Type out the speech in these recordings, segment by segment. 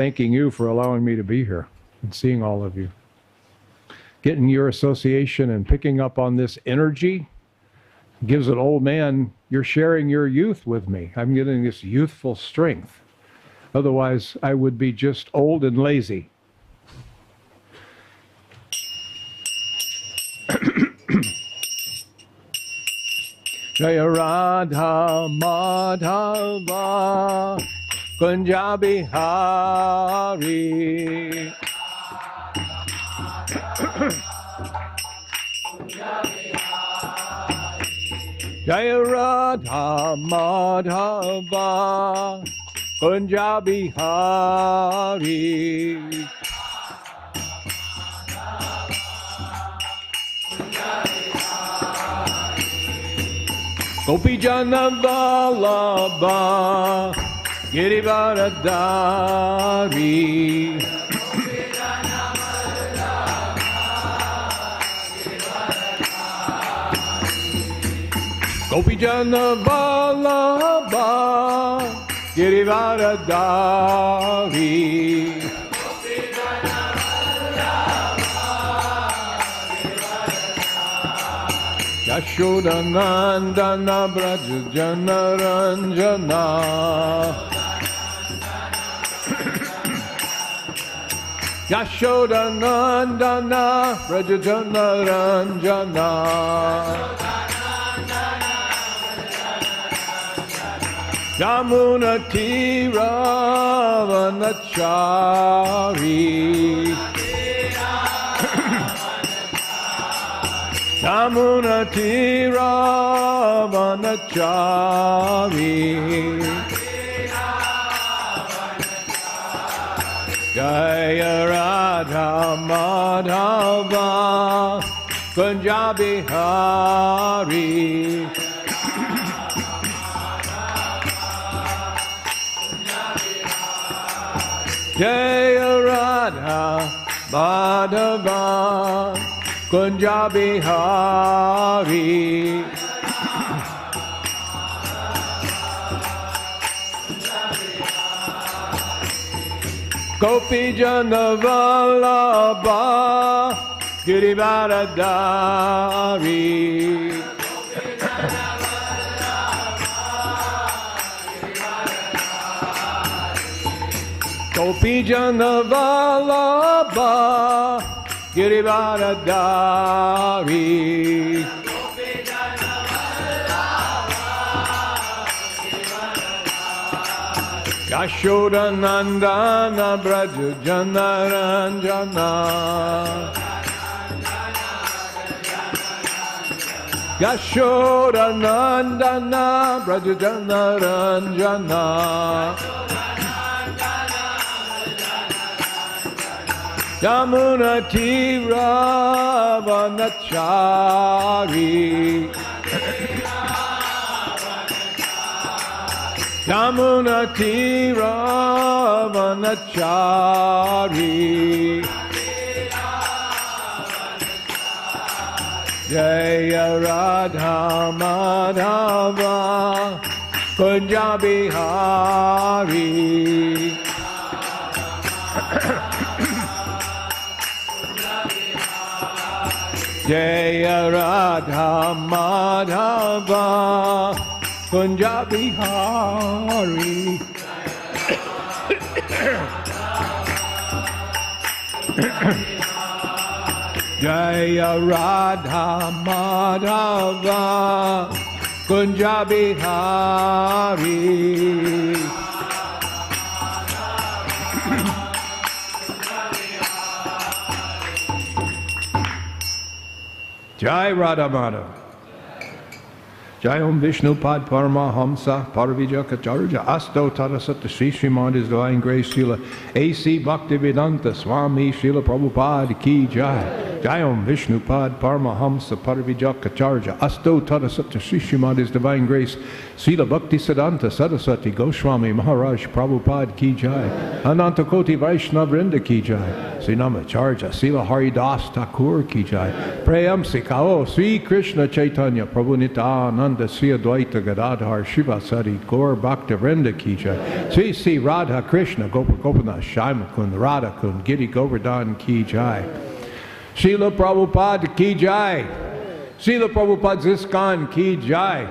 thanking you for allowing me to be here and seeing all of you. Getting your association and picking up on this energy gives an old man, you're sharing your youth with me. I'm getting this youthful strength. Otherwise, I would be just old and lazy. Jaya Radha Madhava Kunja Bihari Jaya Radha Madhava Kunja Bihari Gopi Jana Vallabha Girivaradari Gopi Jana Vallabha Girivaradari Yashoda Nandana Braja Jana Ranjana Yashoda Nandana Braja Jana Ranjana Yamuna Tira Vanachari Yamuna Tira Vanachari Jaya Radha Madhava Kunja Bihari Jaya Radha Madhava Kunja Bihari Gopi Jana Vallabha Girivaradari Gopi Jana Vallabha Girivaradari Yashoda Nandana Braja Jana Ranjana Yashoda Nandana Braja Jana Ranjana Yamuna Tira Vanachari Yamuna Tira Vanachari Jaya Radha Madhava Kunja Bihari Jaya Radha Madhava Kunja Bihari Jaya Radha Madhava Kunja Bihari Jai Radha Madhava Jai Om Vishnu Pad Paramahamsa Parvija Kacharja Asto Tarasata Sri Srimad His Divine Grace Srila A.C. Bhaktivedanta Swami Srila Prabhupada Ki Jai Jayam Vishnupad Paramahamsa Parivijaka Asto Tadasata Srimad His Divine Grace Srila Bhakti Siddhanta Saraswati Goswami Maharaj Prabhupada Ki Jai Ananta Koti Vaishnava Vrinda Ki Jai Sri Namacharya Srila Haridas Thakur Ki Jai Prayam Sikao Sri Krishna Chaitanya Prabhu Nityananda Sri Advaita Gadadhar Shivasari Gaur Bhakta Vrinda Ki Jai Sri Sri Radha Krishna Gopinath Shaimakund Radha Kund Giri Govardhan Ki Jai Srila Prabhupada Ki Jai Srila Prabhupada's ISKCON Ki Jai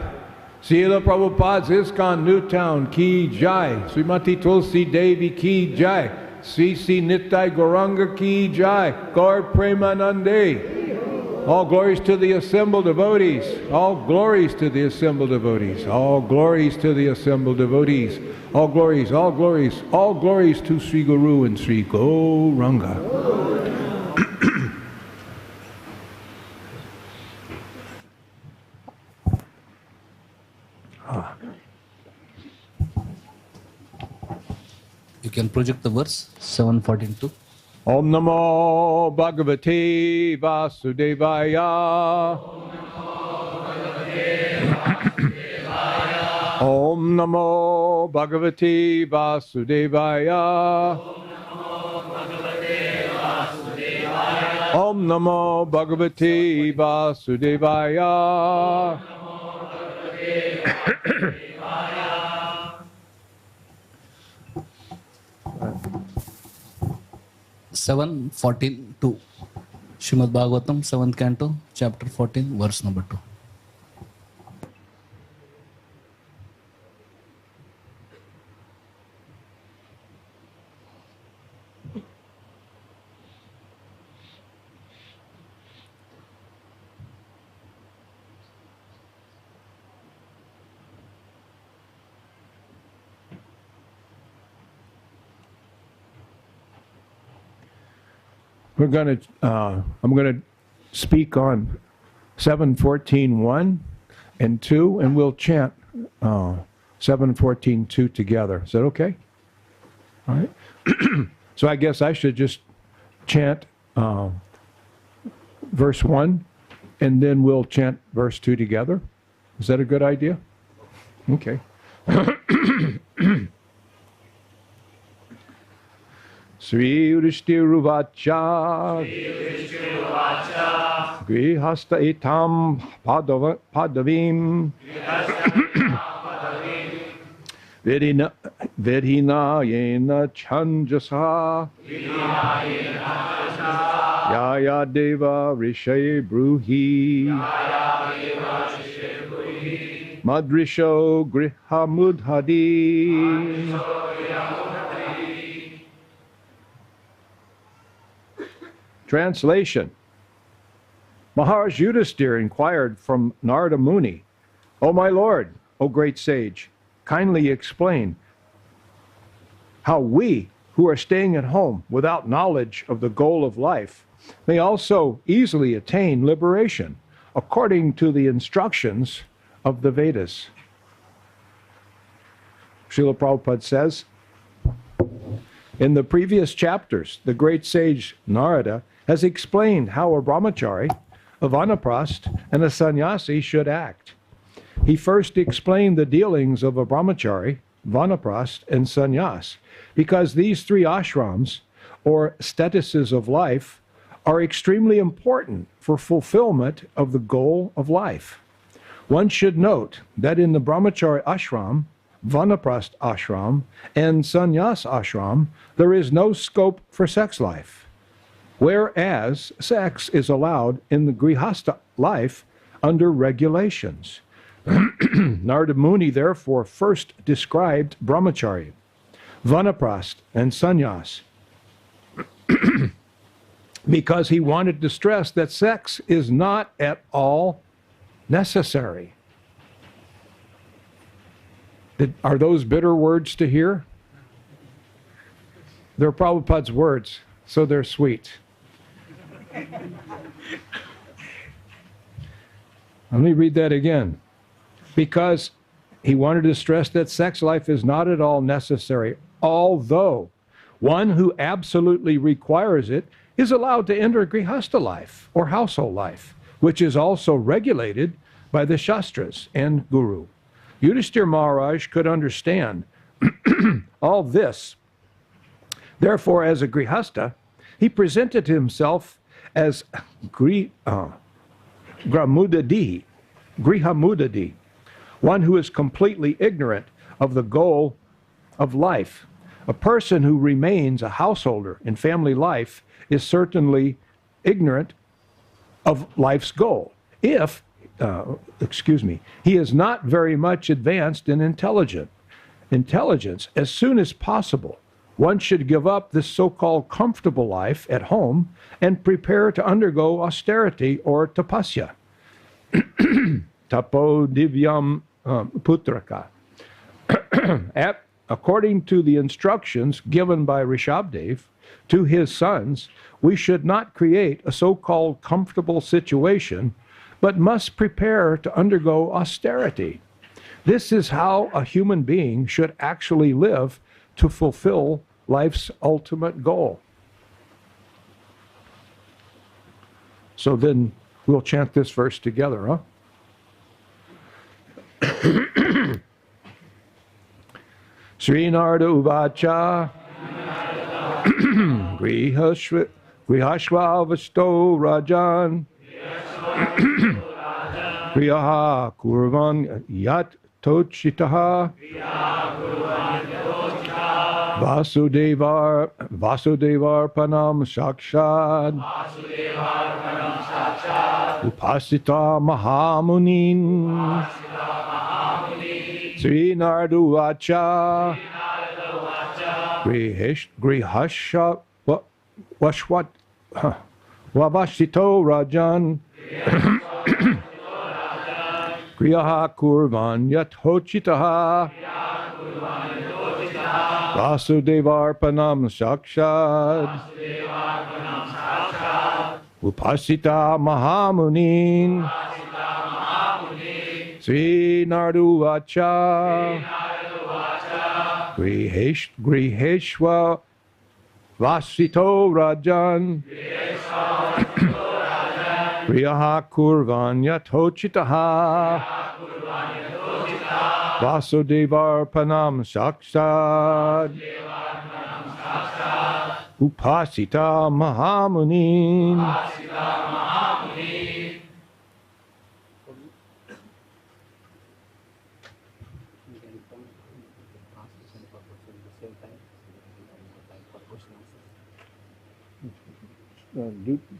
Srila Prabhupada's ISKCON Newtown Ki Jai Srimati Tulsi Devi Ki Jai Sri Sri Nitai Gauranga Ki Jai Gaur Premanande. All glories to the assembled devotees. All glories to the assembled devotees. All glories to the assembled devotees. All glories, all glories, all glories to Sri Guru and Sri Gauranga. You can project the verse 7:14-2. Om Namo Bhagavate Vasudevaya. Om Namo Bhagavate Vasudevaya. Om Namo Bhagavate Vasudevaya. 7:14-2. Srimad Bhagavatam, 7th canto, chapter 14, verse number 2. I'm going to speak on 7:14:1 and 2, and we'll chant 7:14:2 together. Is that okay? All right. So I guess I should just chant verse 1, and then we'll chant verse 2 together. Is that a good idea? Okay. Sri Yudhishthiruvāca Grihastha etam padavim Vedhinayena chanjasa Yaya deva rishe bruhi Madrisho grihamudhadi. Translation. Maharaj Yudhisthira inquired from Narada Muni, O my Lord, O great sage, kindly explain how we who are staying at home without knowledge of the goal of life may also easily attain liberation according to the instructions of the Vedas. Srila Prabhupada says, in the previous chapters, the great sage Narada has explained how a brahmachari, a vanaprastha, and a sannyasi should act. He first explained the dealings of a brahmachari, vanaprastha, and sannyas, because these three ashrams, or statuses of life, are extremely important for fulfillment of the goal of life. One should note that in the brahmachari ashram, vanaprastha ashram, and sannyas ashram, there is no scope for sex life, whereas sex is allowed in the grihastha life under regulations. Narada Muni therefore first described brahmachari, vanaprastha, and sannyas because he wanted to stress that sex is not at all necessary. Are those bitter words to hear? They're Prabhupada's words, so they're sweet. Let me read that again. Because he wanted to stress that sex life is not at all necessary, although one who absolutely requires it is allowed to enter Grihastha life or household life, which is also regulated by the Shastras and Guru. Yudhishthira Maharaj could understand all this. Therefore, as a Grihastha, he presented himself as Grihamudadi, one who is completely ignorant of the goal of life. A person who remains a householder in family life is certainly ignorant of life's goal. If, he is not very much advanced in intelligence, as soon as possible, one should give up this so-called comfortable life at home and prepare to undergo austerity or tapasya. Tapo divyam putraka. According to the instructions given by Rishabdev to his sons, we should not create a so-called comfortable situation, but must prepare to undergo austerity. This is how a human being should actually live to fulfill life's ultimate goal. So then we'll chant this verse together, huh? Srinarda Uvacha Grihashvavasto Rajan Kriyaha Kurvan Yat Tochitaha Vasudevar Panam Shakshad Upasita Mahamunin Sri Nardu Vacha Grihasha Washwat Wavashito Rajan Kriyaha Kurvan Yathochitaha Vasudevar Panam Shakshad Upasita Mahamunin Sri Nardu Vacha Griheshwa Vasito Rajan Kriyaha Kurvan Yathochitaha Vasudevar Panam Shakshad Upasita Mahamunin.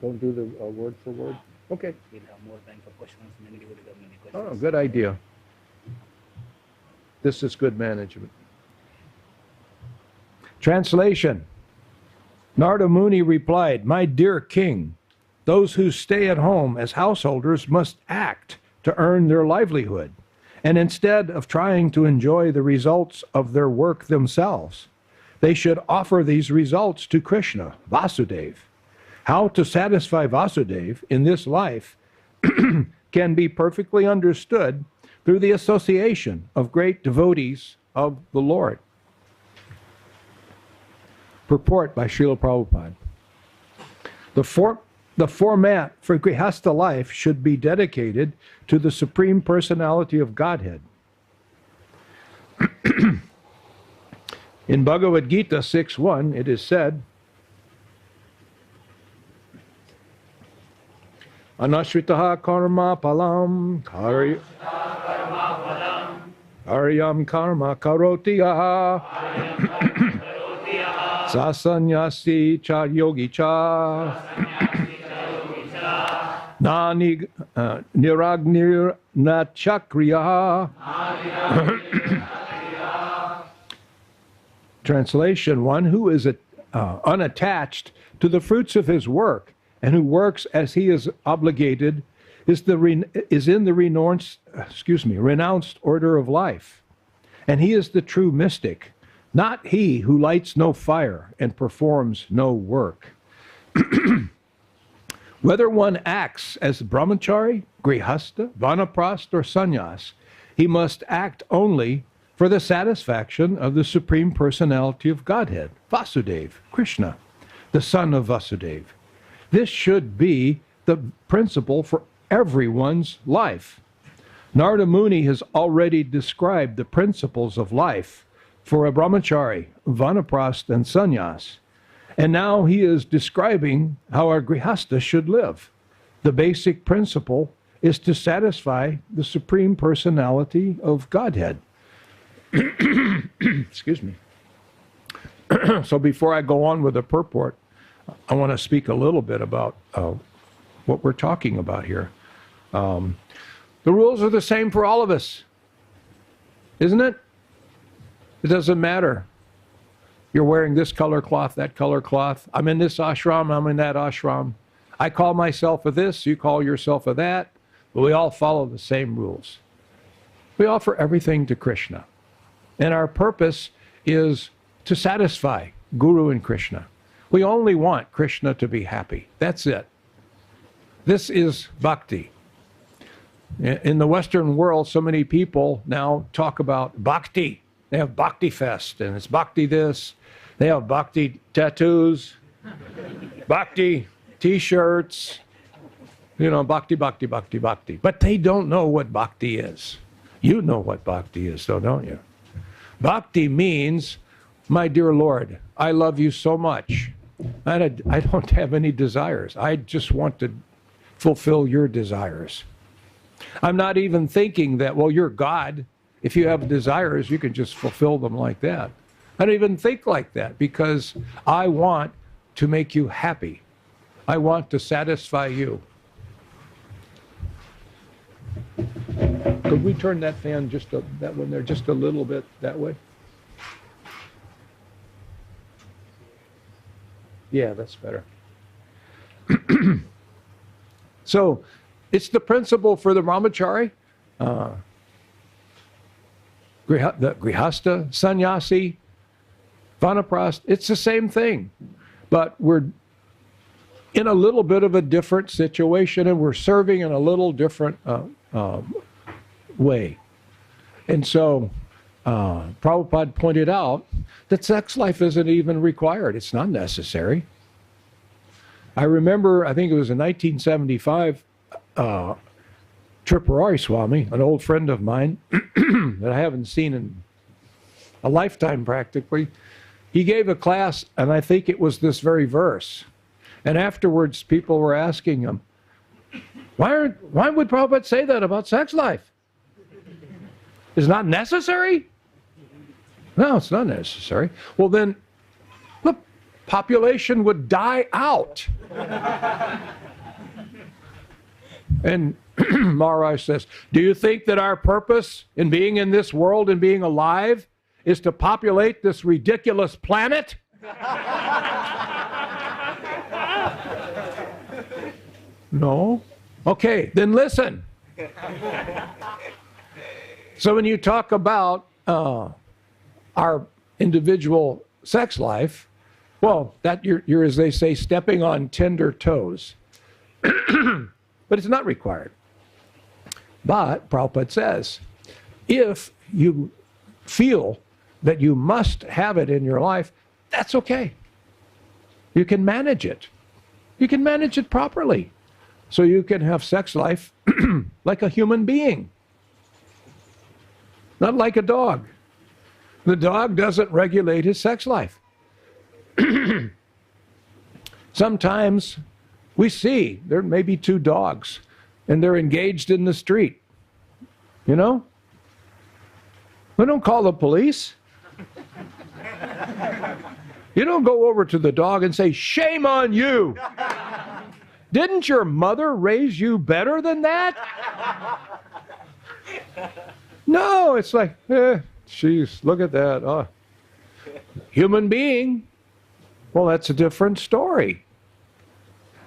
Don't do the word for word. Okay. We'll have more time for questions. Many people will have many questions. Oh, good idea. This is good management. Translation. Narada Muni replied, "My dear king, those who stay at home as householders must act to earn their livelihood, and instead of trying to enjoy the results of their work themselves, they should offer these results to Krishna, Vasudeva. How to satisfy Vasudeva in this life can be perfectly understood through the association of great devotees of the Lord." Purport by Srila Prabhupada. The format for Grihastha life should be dedicated to the Supreme Personality of Godhead. In Bhagavad Gita 6.1, it is said, Anashritaha karma palam karyam karma karotiya sasanyasi cha yogi cha nani niragnir nachakriya. Translation: one who is unattached to the fruits of his work and who works as he is obligated is in the renounced order of life. And he is the true mystic, not he who lights no fire and performs no work. Whether one acts as brahmachari, grihastha, vanaprastha, or sannyas, he must act only for the satisfaction of the Supreme Personality of Godhead, Vasudeva, Krishna, the son of Vasudeva. This should be the principle for everyone's life. Narada Muni has already described the principles of life for a brahmachari, vanaprastha, and sannyas. And now he is describing how a grihastha should live. The basic principle is to satisfy the Supreme Personality of Godhead. Excuse me. So before I go on with the purport, I want to speak a little bit about what we're talking about here. The rules are the same for all of us, isn't it? It doesn't matter. You're wearing this color cloth, that color cloth. I'm in this ashram, I'm in that ashram. I call myself a this, you call yourself a that, but we all follow the same rules. We offer everything to Krishna. And our purpose is to satisfy Guru and Krishna. We only want Krishna to be happy. That's it. This is bhakti. In the Western world, so many people now talk about bhakti. They have bhakti fest, and it's bhakti this. They have bhakti tattoos, bhakti t-shirts, bhakti, bhakti, bhakti, bhakti. But they don't know what bhakti is. You know what bhakti is, though, don't you? Bhakti means, my dear Lord, I love you so much. I don't have any desires. I just want to fulfill your desires. I'm not even thinking that, well, you're God. If you have desires, you can just fulfill them like that. I don't even think like that because I want to make you happy. I want to satisfy you. Could we turn that fan that one there just a little bit that way? Yeah, that's better. So it's the principle for the brahmachari, the grihastha, sannyasi, vanaprastha. It's the same thing, but we're in a little bit of a different situation and we're serving in a little different way. And so Prabhupada pointed out that sex life isn't even required. It's not necessary. I remember, I think it was in 1975, Tripurari Swami, an old friend of mine that I haven't seen in a lifetime practically, he gave a class, and I think it was this very verse. And afterwards, people were asking him, why would Prabhupada say that about sex life? It's not necessary? No, it's not necessary. Well, then the population would die out. And Maharaj says, do you think that our purpose in being in this world and being alive is to populate this ridiculous planet? No? Okay, then listen. So when you talk about our individual sex life, well, that you're, as they say, stepping on tender toes. But it's not required. But Prabhupada says, if you feel that you must have it in your life, that's okay. You can manage it. You can manage it properly. So you can have sex life like a human being, not like a dog. The dog doesn't regulate his sex life. Sometimes we see there may be two dogs and they're engaged in the street. You know? We don't call the police. You don't go over to the dog and say, shame on you. Didn't your mother raise you better than that? No, it's like, jeez, look at that. Oh. Human being, well, that's a different story.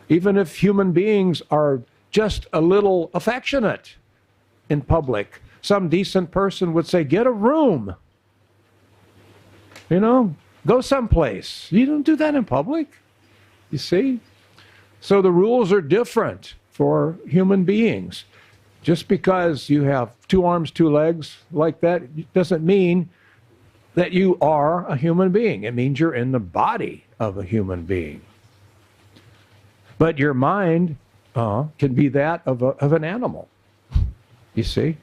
Even if human beings are just a little affectionate in public, some decent person would say, get a room. You know, go someplace. You don't do that in public, you see? So the rules are different for human beings. Just because you have 2 arms, 2 legs like that doesn't mean that you are a human being. It means you're in the body of a human being. But your mind can be that of an animal. You see?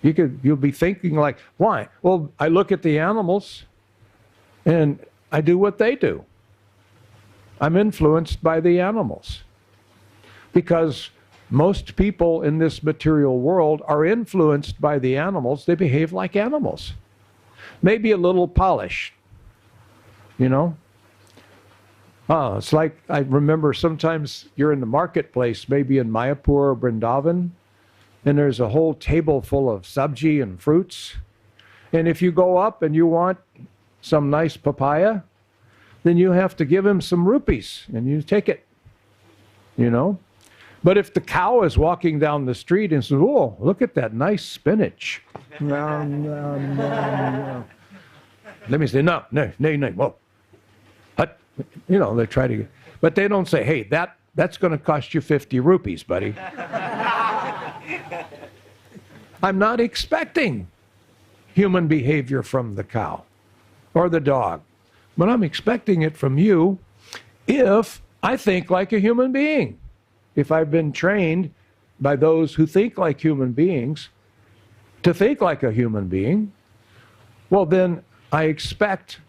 You'll be thinking like, why? Well, I look at the animals and I do what they do. I'm influenced by the animals. Because most people in this material world are influenced by the animals. They behave like animals. Maybe a little polished, you know? It's like, I remember sometimes you're in the marketplace, maybe in Mayapur or Vrindavan, and there's a whole table full of sabji and fruits. And if you go up and you want some nice papaya, then you have to give him some rupees, and you take it, you know? But if the cow is walking down the street and says, oh, look at that nice spinach. Let me say, no, whoa. But, you know, they try to, but they don't say, hey, that's going to cost you 50 rupees, buddy. I'm not expecting human behavior from the cow or the dog, but I'm expecting it from you if I think like a human being. If I've been trained by those who think like human beings to think like a human being, well, then I expect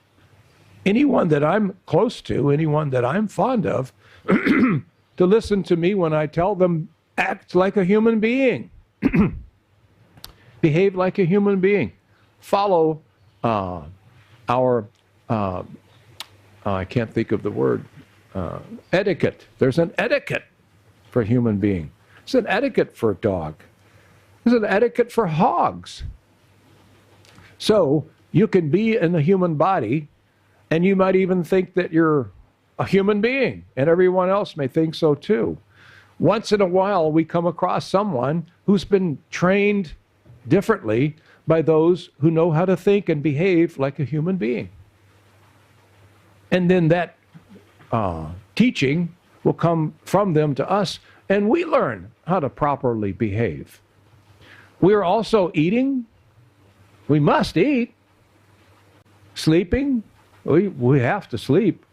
anyone that I'm close to, anyone that I'm fond of, to listen to me when I tell them, act like a human being. Behave like a human being. Follow I can't think of the word, etiquette. There's an etiquette for a human being. There's an etiquette for a dog. There's an etiquette for hogs. So you can be in the human body, and you might even think that you're a human being, and everyone else may think so too. Once in a while, we come across someone who's been trained differently by those who know how to think and behave like a human being. And then that teaching will come from them to us, and we learn how to properly behave. We are also eating. We must eat. Sleeping. We have to sleep.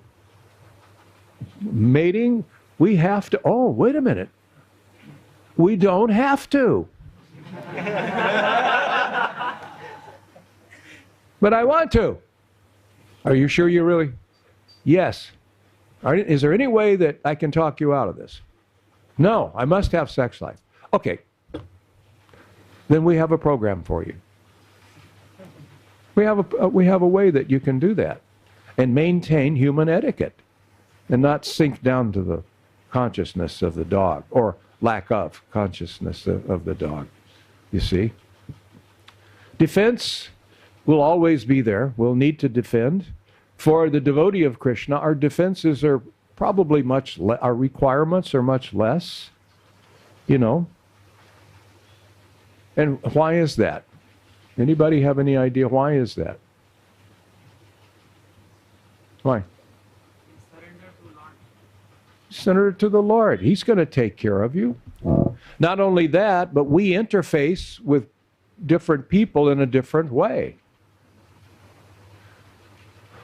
Mating. We have to. Oh, wait a minute. We don't have to. But I want to. Are you sure you really? Yes. Is there any way that I can talk you out of this? No, I must have sex life. Okay. Then we have a program for you. We have a way that you can do that and maintain human etiquette and not sink down to the consciousness of the dog or lack of consciousness of the dog. You see? Defense will always be there. We'll need to defend. For the devotee of Krishna, our defenses are probably our requirements are much less, you know. And why is that? Anybody have any idea why is that? Why? Surrender to the Lord. He's going to take care of you. Not only that, but we interface with different people in a different way.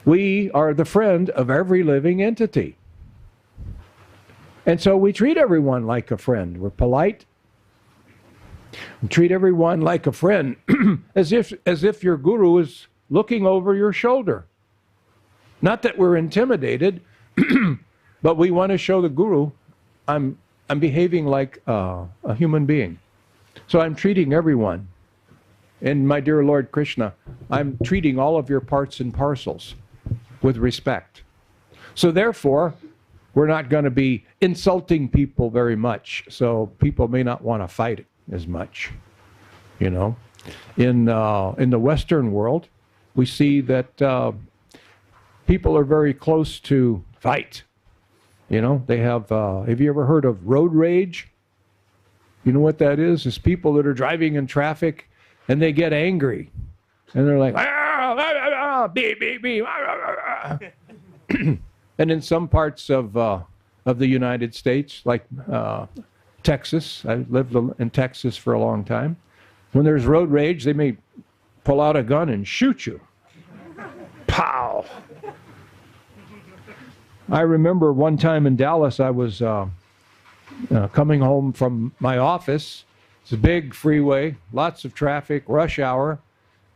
We are the friend of every living entity. And so we treat everyone like a friend. We're polite. We treat everyone like a friend as if your guru is looking over your shoulder. Not that we're intimidated, but we want to show the guru I'm behaving like a human being. So I'm treating everyone. And my dear Lord Krishna, I'm treating all of your parts and parcels with respect. So therefore, we're not going to be insulting people very much. So people may not want to fight as much, you know. In the Western world, we see that people are very close to fight. You know, they have you ever heard of road rage? You know what that is? It's people that are driving in traffic and they get angry. And they're like, beep, beep, beep. And in some parts of the United States, like Texas, I lived in Texas for a long time. When there's road rage, they may pull out a gun and shoot you. Pow! I remember one time in Dallas, I was coming home from my office. It's a big freeway, lots of traffic, rush hour,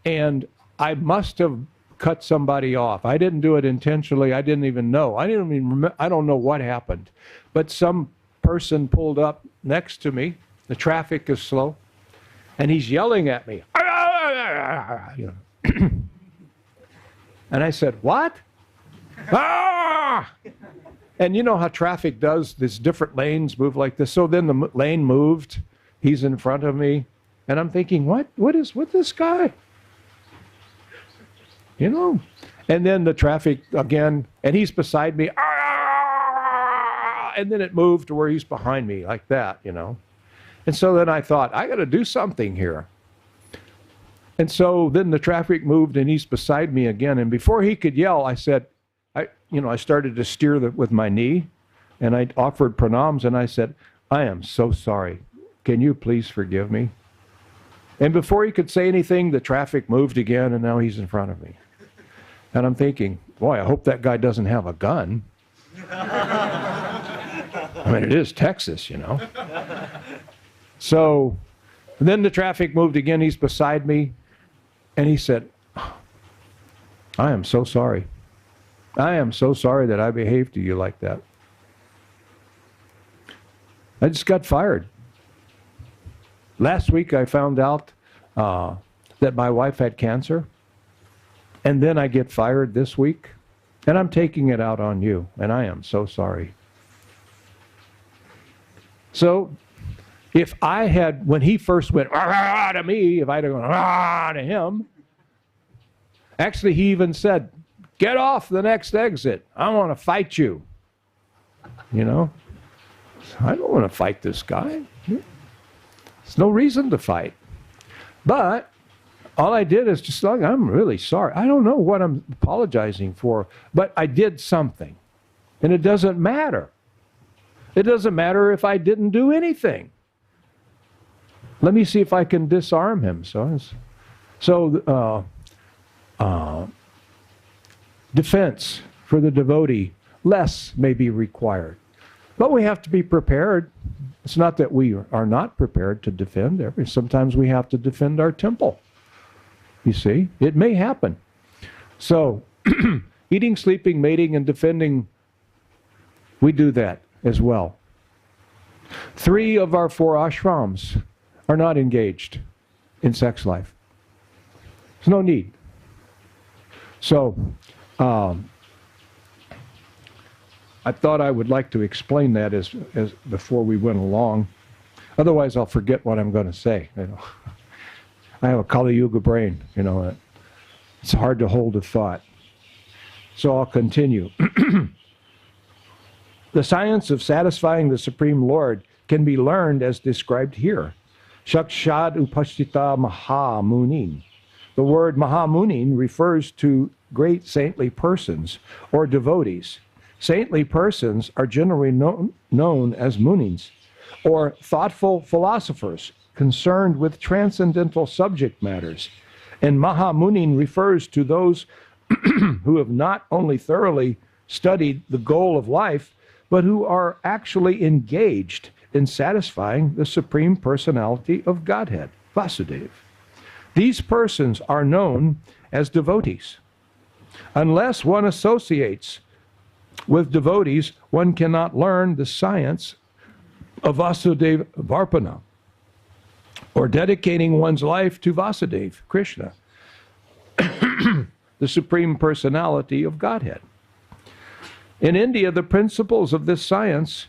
and I must have cut somebody off. I didn't do it intentionally. I didn't even know. I didn't even remember. I don't know what happened, but some person pulled up next to me. The traffic is slow, and he's yelling at me. You know. And I said, "What?" Ah! And you know how traffic does, these different lanes move like this. So then the lane moved. He's in front of me. And I'm thinking, what is with this guy? You know? And then the traffic again, and he's beside me. And then it moved to where he's behind me like that, you know. And so then I thought, I got to do something here. And so then the traffic moved and he's beside me again. And before he could yell, I said, I started to steer with my knee, and I offered pranams, and I said, I am so sorry. Can you please forgive me? And before he could say anything, the traffic moved again, and now he's in front of me. And I'm thinking, boy, I hope that guy doesn't have a gun. I mean, it is Texas, you know. So then the traffic moved again. He's beside me, and he said, I am so sorry. I am so sorry that I behaved to you like that. I just got fired. Last week I found out that my wife had cancer, and then I get fired this week, and I'm taking it out on you, and I am so sorry. So if I had, when he first went rah to me, if I'd have gone rah to him, actually he even said, get off the next exit. I want to fight you. You know? I don't want to fight this guy. There's no reason to fight. But all I did is just like, I'm really sorry. I don't know what I'm apologizing for, but I did something. And it doesn't matter. It doesn't matter if I didn't do anything. Let me see if I can disarm him. Defense for the devotee, less may be required. But we have to be prepared. It's not that we are not prepared to defend. Sometimes we have to defend our temple. You see, it may happen. So, eating, sleeping, mating, and defending, we do that as well. 3 of our 4 ashrams are not engaged in sex life. There's no need. So, I thought I would like to explain that as before we went along. Otherwise, I'll forget what I'm going to say. You know, I have a Kali Yuga brain. You know, it's hard to hold a thought. So I'll continue. The science of satisfying the Supreme Lord can be learned as described here. Shakshad upasthita mahamunin. The word mahamunin refers to great saintly persons or devotees. Saintly persons are generally known as munins, or thoughtful philosophers concerned with transcendental subject matters. And mahamunin refers to those who have not only thoroughly studied the goal of life, but who are actually engaged in satisfying the Supreme Personality of Godhead, Vasudeva. These persons are known as devotees. Unless one associates with devotees, one cannot learn the science of Vasudeva Varpana, or dedicating one's life to Vasudeva, Krishna, the Supreme Personality of Godhead. In India, the principles of this science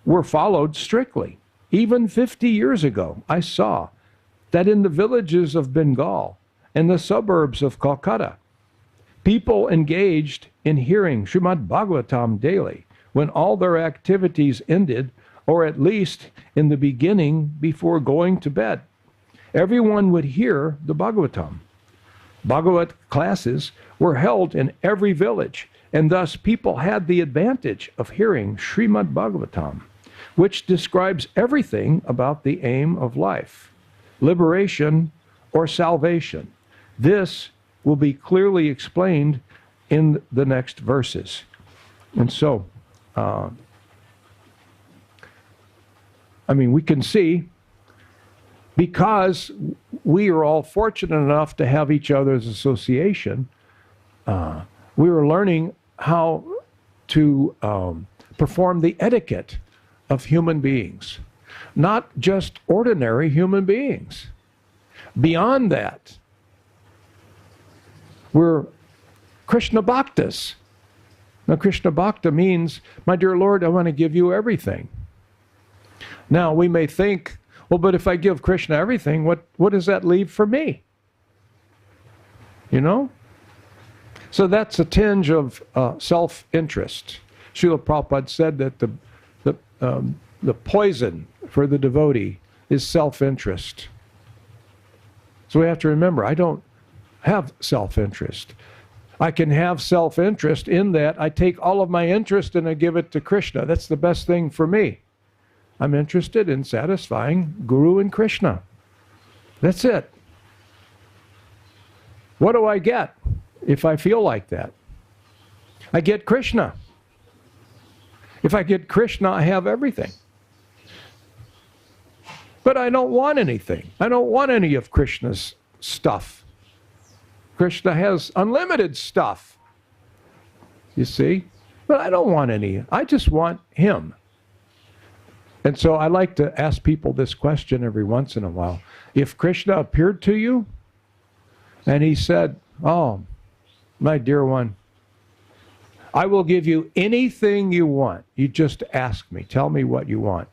were followed strictly. Even 50 years ago, I saw that in the villages of Bengal and the suburbs of Kolkata, people engaged in hearing Srimad Bhagavatam daily when all their activities ended, or at least in the beginning before going to bed. Everyone would hear the Bhagavatam. Bhagavat classes were held in every village, and thus people had the advantage of hearing Srimad Bhagavatam, which describes everything about the aim of life, liberation or salvation. This will be clearly explained in the next verses. And so, I mean, we can see because we are all fortunate enough to have each other's association, we were learning how to perform the etiquette of human beings, not just ordinary human beings. Beyond that, we're Krishna Bhaktas. Now, Krishna Bhakta means, my dear Lord, I want to give you everything. Now, we may think, well, but if I give Krishna everything, what does that leave for me? You know? So that's a tinge of self-interest. Srila Prabhupada said that the poison for the devotee is self-interest. So we have to remember, I don't have self-interest. I can have self-interest in that I take all of my interest and I give it to Krishna. That's the best thing for me. I'm interested in satisfying Guru and Krishna. That's it. What do I get if I feel like that? I get Krishna. If I get Krishna, I have everything. But I don't want anything. I don't want any of Krishna's stuff. Krishna has unlimited stuff, you see? But I don't want any. I just want him. And so I like to ask people this question every once in a while. If Krishna appeared to you and he said, oh, my dear one, I will give you anything you want. You just ask me. Tell me what you want.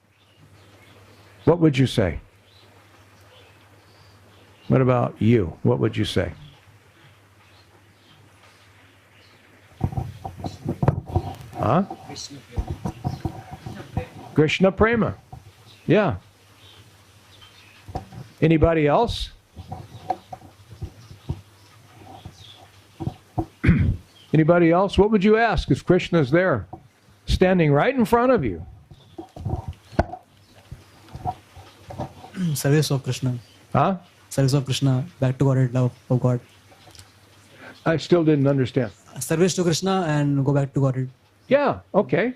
What would you say? What about you? What would you say? Huh? Krishna Prema. Yeah. Anybody else? Anybody else? What would you ask if Krishna's there, standing right in front of you? Service of Krishna. Huh? Service of Krishna. Back to God and love of God. I still didn't understand. Service to Krishna and go back to God. Yeah, okay.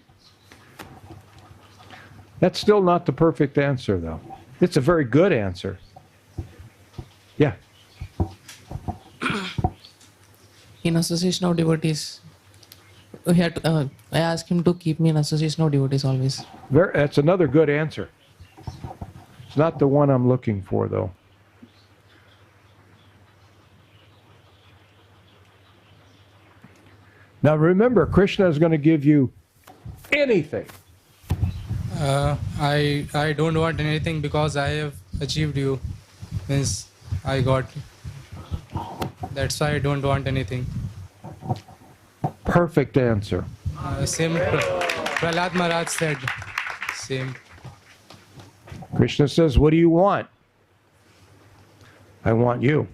That's still not the perfect answer, though. It's a very good answer. Yeah. In association of devotees, we had to, I asked him to keep me in association of devotees always. That's another good answer. It's not the one I'm looking for, though. Now remember, Krishna is going to give you anything. I don't want anything because I have achieved you. Means I got. That's why I don't want anything. Perfect answer. Same Prahlad Maharaj said. Same. Krishna says, what do you want? I want you.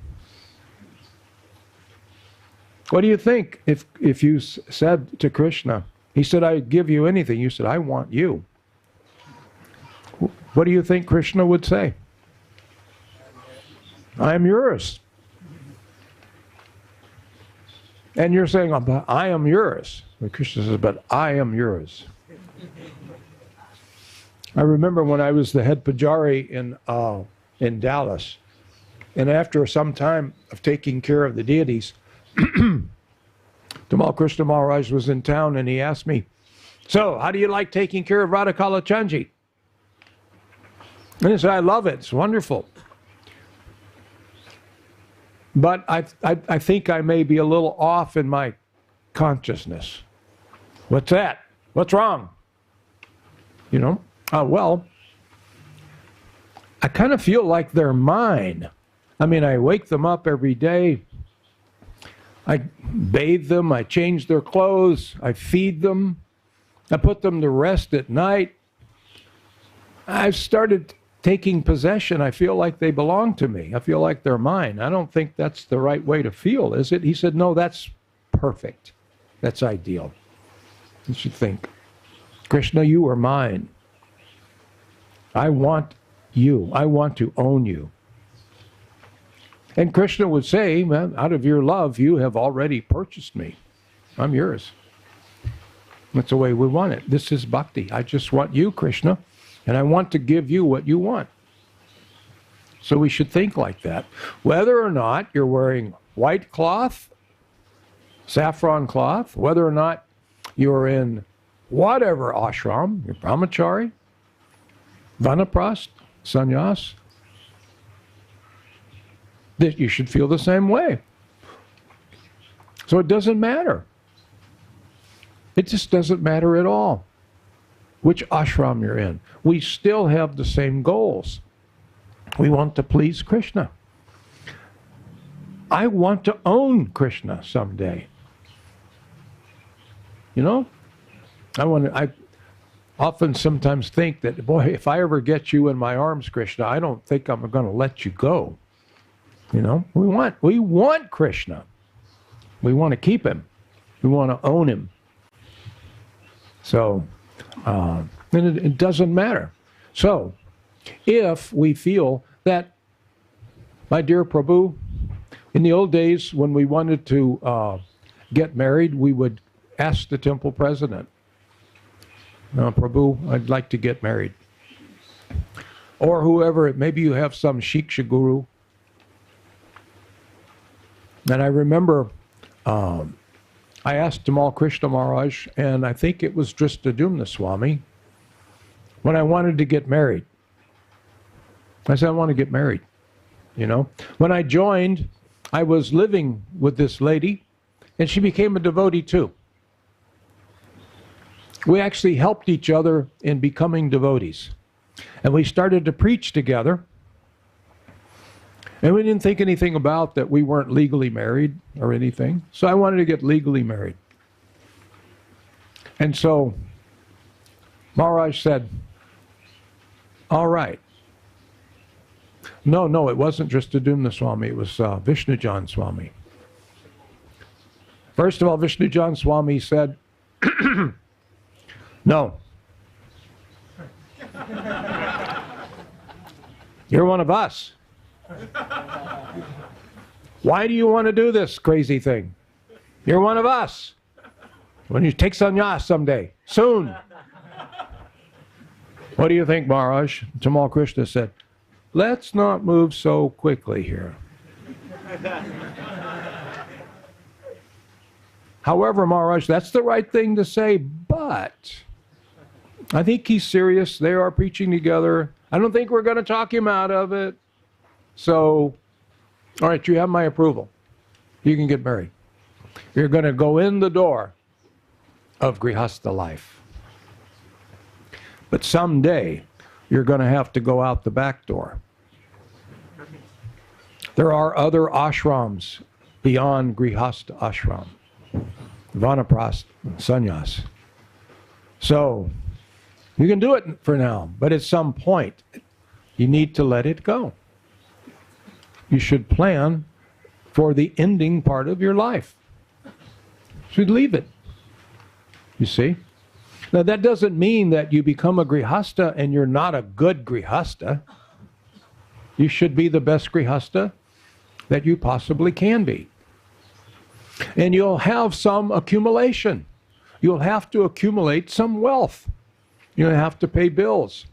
What do you think if you said to Krishna, he said, I give you anything. You said, I want you. What do you think Krishna would say? I am yours. And you're saying, I am yours. But Krishna says, but I am yours. I remember when I was the head pujari in Dallas, and after some time of taking care of the deities, Tamal Krishna Maharaj was in town and he asked me, so how do you like taking care of Radha Kalachandji? And I said, I love it. It's wonderful. But I think I may be a little off in my consciousness. What's that? What's wrong? You know? Well, I kind of feel like they're mine. I mean, I wake them up every day. I bathe them. I change their clothes. I feed them. I put them to rest at night. I've started taking possession. I feel like they belong to me. I feel like they're mine. I don't think that's the right way to feel, is it? He said, no, that's perfect. That's ideal. You should think, Krishna, you are mine. I want you. I want to own you. And Krishna would say, man, out of your love, you have already purchased me. I'm yours. That's the way we want it. This is bhakti. I just want you, Krishna. And I want to give you what you want. So we should think like that. Whether or not you're wearing white cloth, saffron cloth, whether or not you're in whatever ashram, you're brahmachari, vanaprast, sannyas, that you should feel the same way. So it doesn't matter. It just doesn't matter at all which ashram you're in. We still have the same goals. We want to please Krishna. I want to own Krishna someday. You know? I often sometimes think that, boy, if I ever get you in my arms, Krishna, I don't think I'm going to let you go. You know? We want Krishna. We want to keep him. We want to own him. So, and it doesn't matter. So, if we feel that, my dear Prabhu, in the old days when we wanted to get married, we would ask the temple president, Prabhu, I'd like to get married. Or whoever, maybe you have some Shiksha guru. And I remember I asked Tamal Krishna Maharaj, and I think it was Dristadumna Swami, when I wanted to get married. I said, I want to get married. You know, when I joined, I was living with this lady, and she became a devotee too. We actually helped each other in becoming devotees. And we started to preach together. And we didn't think anything about that we weren't legally married or anything. So I wanted to get legally married. And so Maharaj said, all right. No, it wasn't Dristadumna Swami. It was Vishnujan Swami. First of all, Vishnujan Swami said, no. You're one of us. Why do you want to do this crazy thing? You're one of us. When you take sannyas someday, soon. What do you think, Maharaj? Tamal Krishna said, let's not move so quickly here. However, Maharaj, that's the right thing to say, but I think he's serious. They are preaching together. I don't think we're going to talk him out of it. So, all right, you have my approval. You can get married. You're going to go in the door of Grihastha life. But someday, you're going to have to go out the back door. There are other ashrams beyond Grihastha ashram. Vanaprast, sannyas. So, you can do it for now, but at some point, you need to let it go. You should plan for the ending part of your life. You should leave it. You see? Now, that doesn't mean that you become a grihastha and you're not a good grihastha. You should be the best grihastha that you possibly can be. And you'll have some accumulation. You'll have to accumulate some wealth. You'll have to pay bills.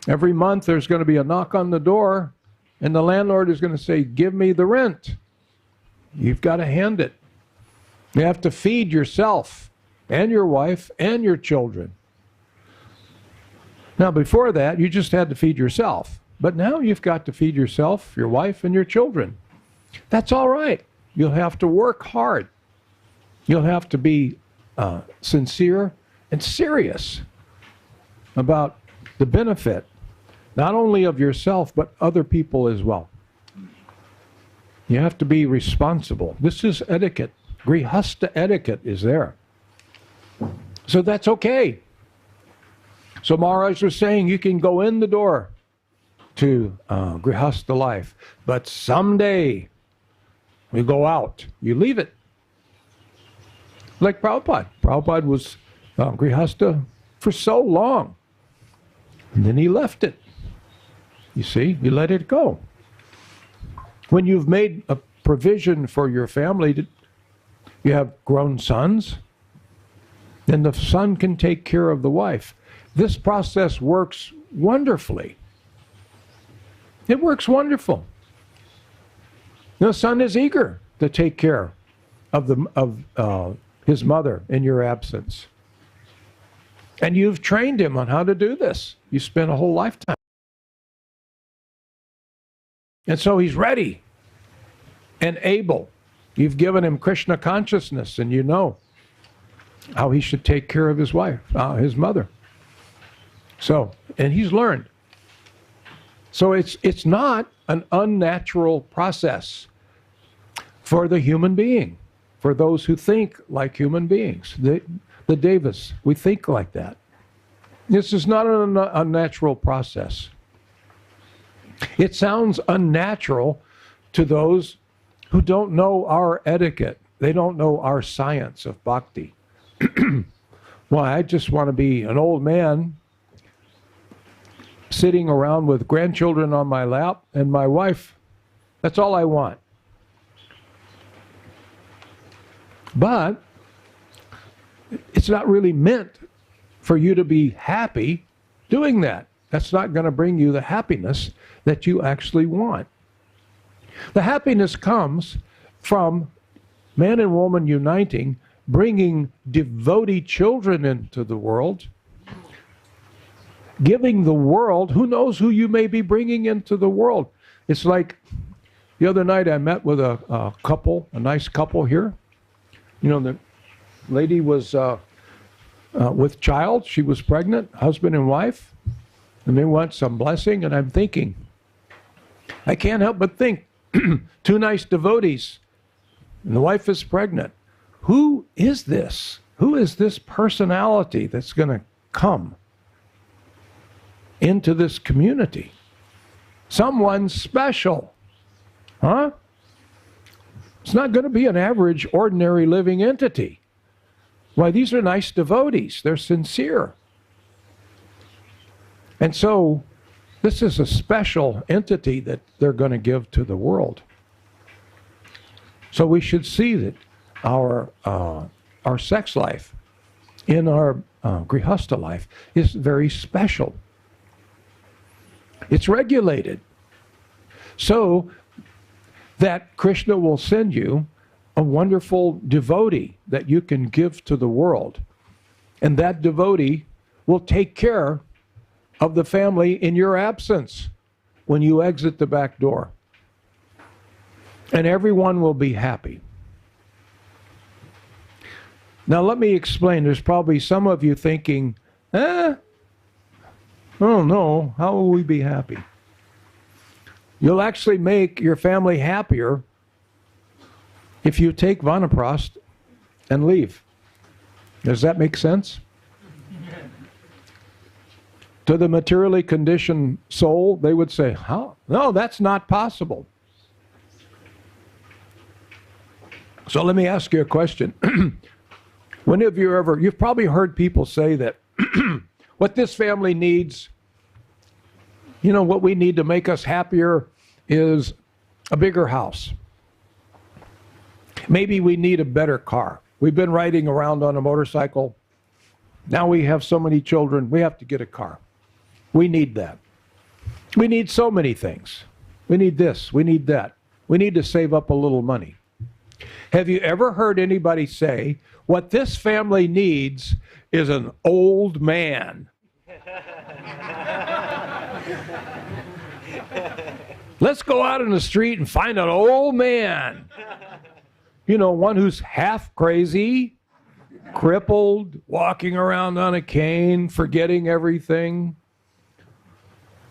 Every month there's going to be a knock on the door, and the landlord is going to say, give me the rent. You've got to hand it. You have to feed yourself and your wife and your children. Now, before that, you just had to feed yourself. But now you've got to feed yourself, your wife, and your children. That's all right. You'll have to work hard. You'll have to be sincere and serious about the benefit, not only of yourself, but other people as well. You have to be responsible. This is etiquette. Grihastha etiquette is there. So that's okay. So Maharaj was saying you can go in the door to Grihastha life, but someday you go out, you leave it. Like Prabhupada. Prabhupada was Grihastha for so long. And then he left it. You see, you let it go. When you've made a provision for your family, you have grown sons, And the son can take care of the wife. This process works wonderfully. It works wonderful. The son is eager to take care of his mother in your absence. And you've trained him on how to do this. You spent a whole lifetime. And so he's ready and able. You've given him Krishna consciousness, and you know how he should take care of his wife, his mother. So, and he's learned. So it's not an unnatural process for the human being, for those who think like human beings. The Devas, we think like that. This is not an unnatural process. It sounds unnatural to those who don't know our etiquette. They don't know our science of bhakti. Well, I just want to be an old man sitting around with grandchildren on my lap and my wife. That's all I want. But it's not really meant for you to be happy doing that. That's not going to bring you the happiness that you actually want. The happiness comes from man and woman uniting, bringing devotee children into the world, giving the world, who knows who you may be bringing into the world. It's like the other night I met with a couple, a nice couple here. You know, the lady was with child. She was pregnant, husband and wife, and they want some blessing. And I'm thinking, I can't help but think, two nice devotees, and the wife is pregnant. Who is this? Who is this personality that's going to come into this community? Someone special, huh? It's not going to be an average, ordinary living entity. Why, these are nice devotees. They're sincere. And so, this is a special entity that they're going to give to the world. So we should see that our sex life in our grihastha life is very special. It's regulated. So that Krishna will send you a wonderful devotee that you can give to the world. And that devotee will take care of the family in your absence when you exit the back door. And everyone will be happy. Now let me explain. There's probably some of you thinking, oh no, how will we be happy? You'll actually make your family happier if you take Vanaprastha and leave. Does that make sense? To the materially conditioned soul, they would say, how? No, that's not possible. So let me ask you a question. When have you ever, you've probably heard people say that what this family needs, you know, what we need to make us happier is a bigger house. Maybe we need a better car. We've been riding around on a motorcycle. Now we have so many children, we have to get a car. We need that. We need so many things. We need this, we need that. We need to save up a little money. Have you ever heard anybody say, what this family needs is an old man? Let's go out in the street and find an old man. You know, one who's half crazy, crippled, walking around on a cane, forgetting everything.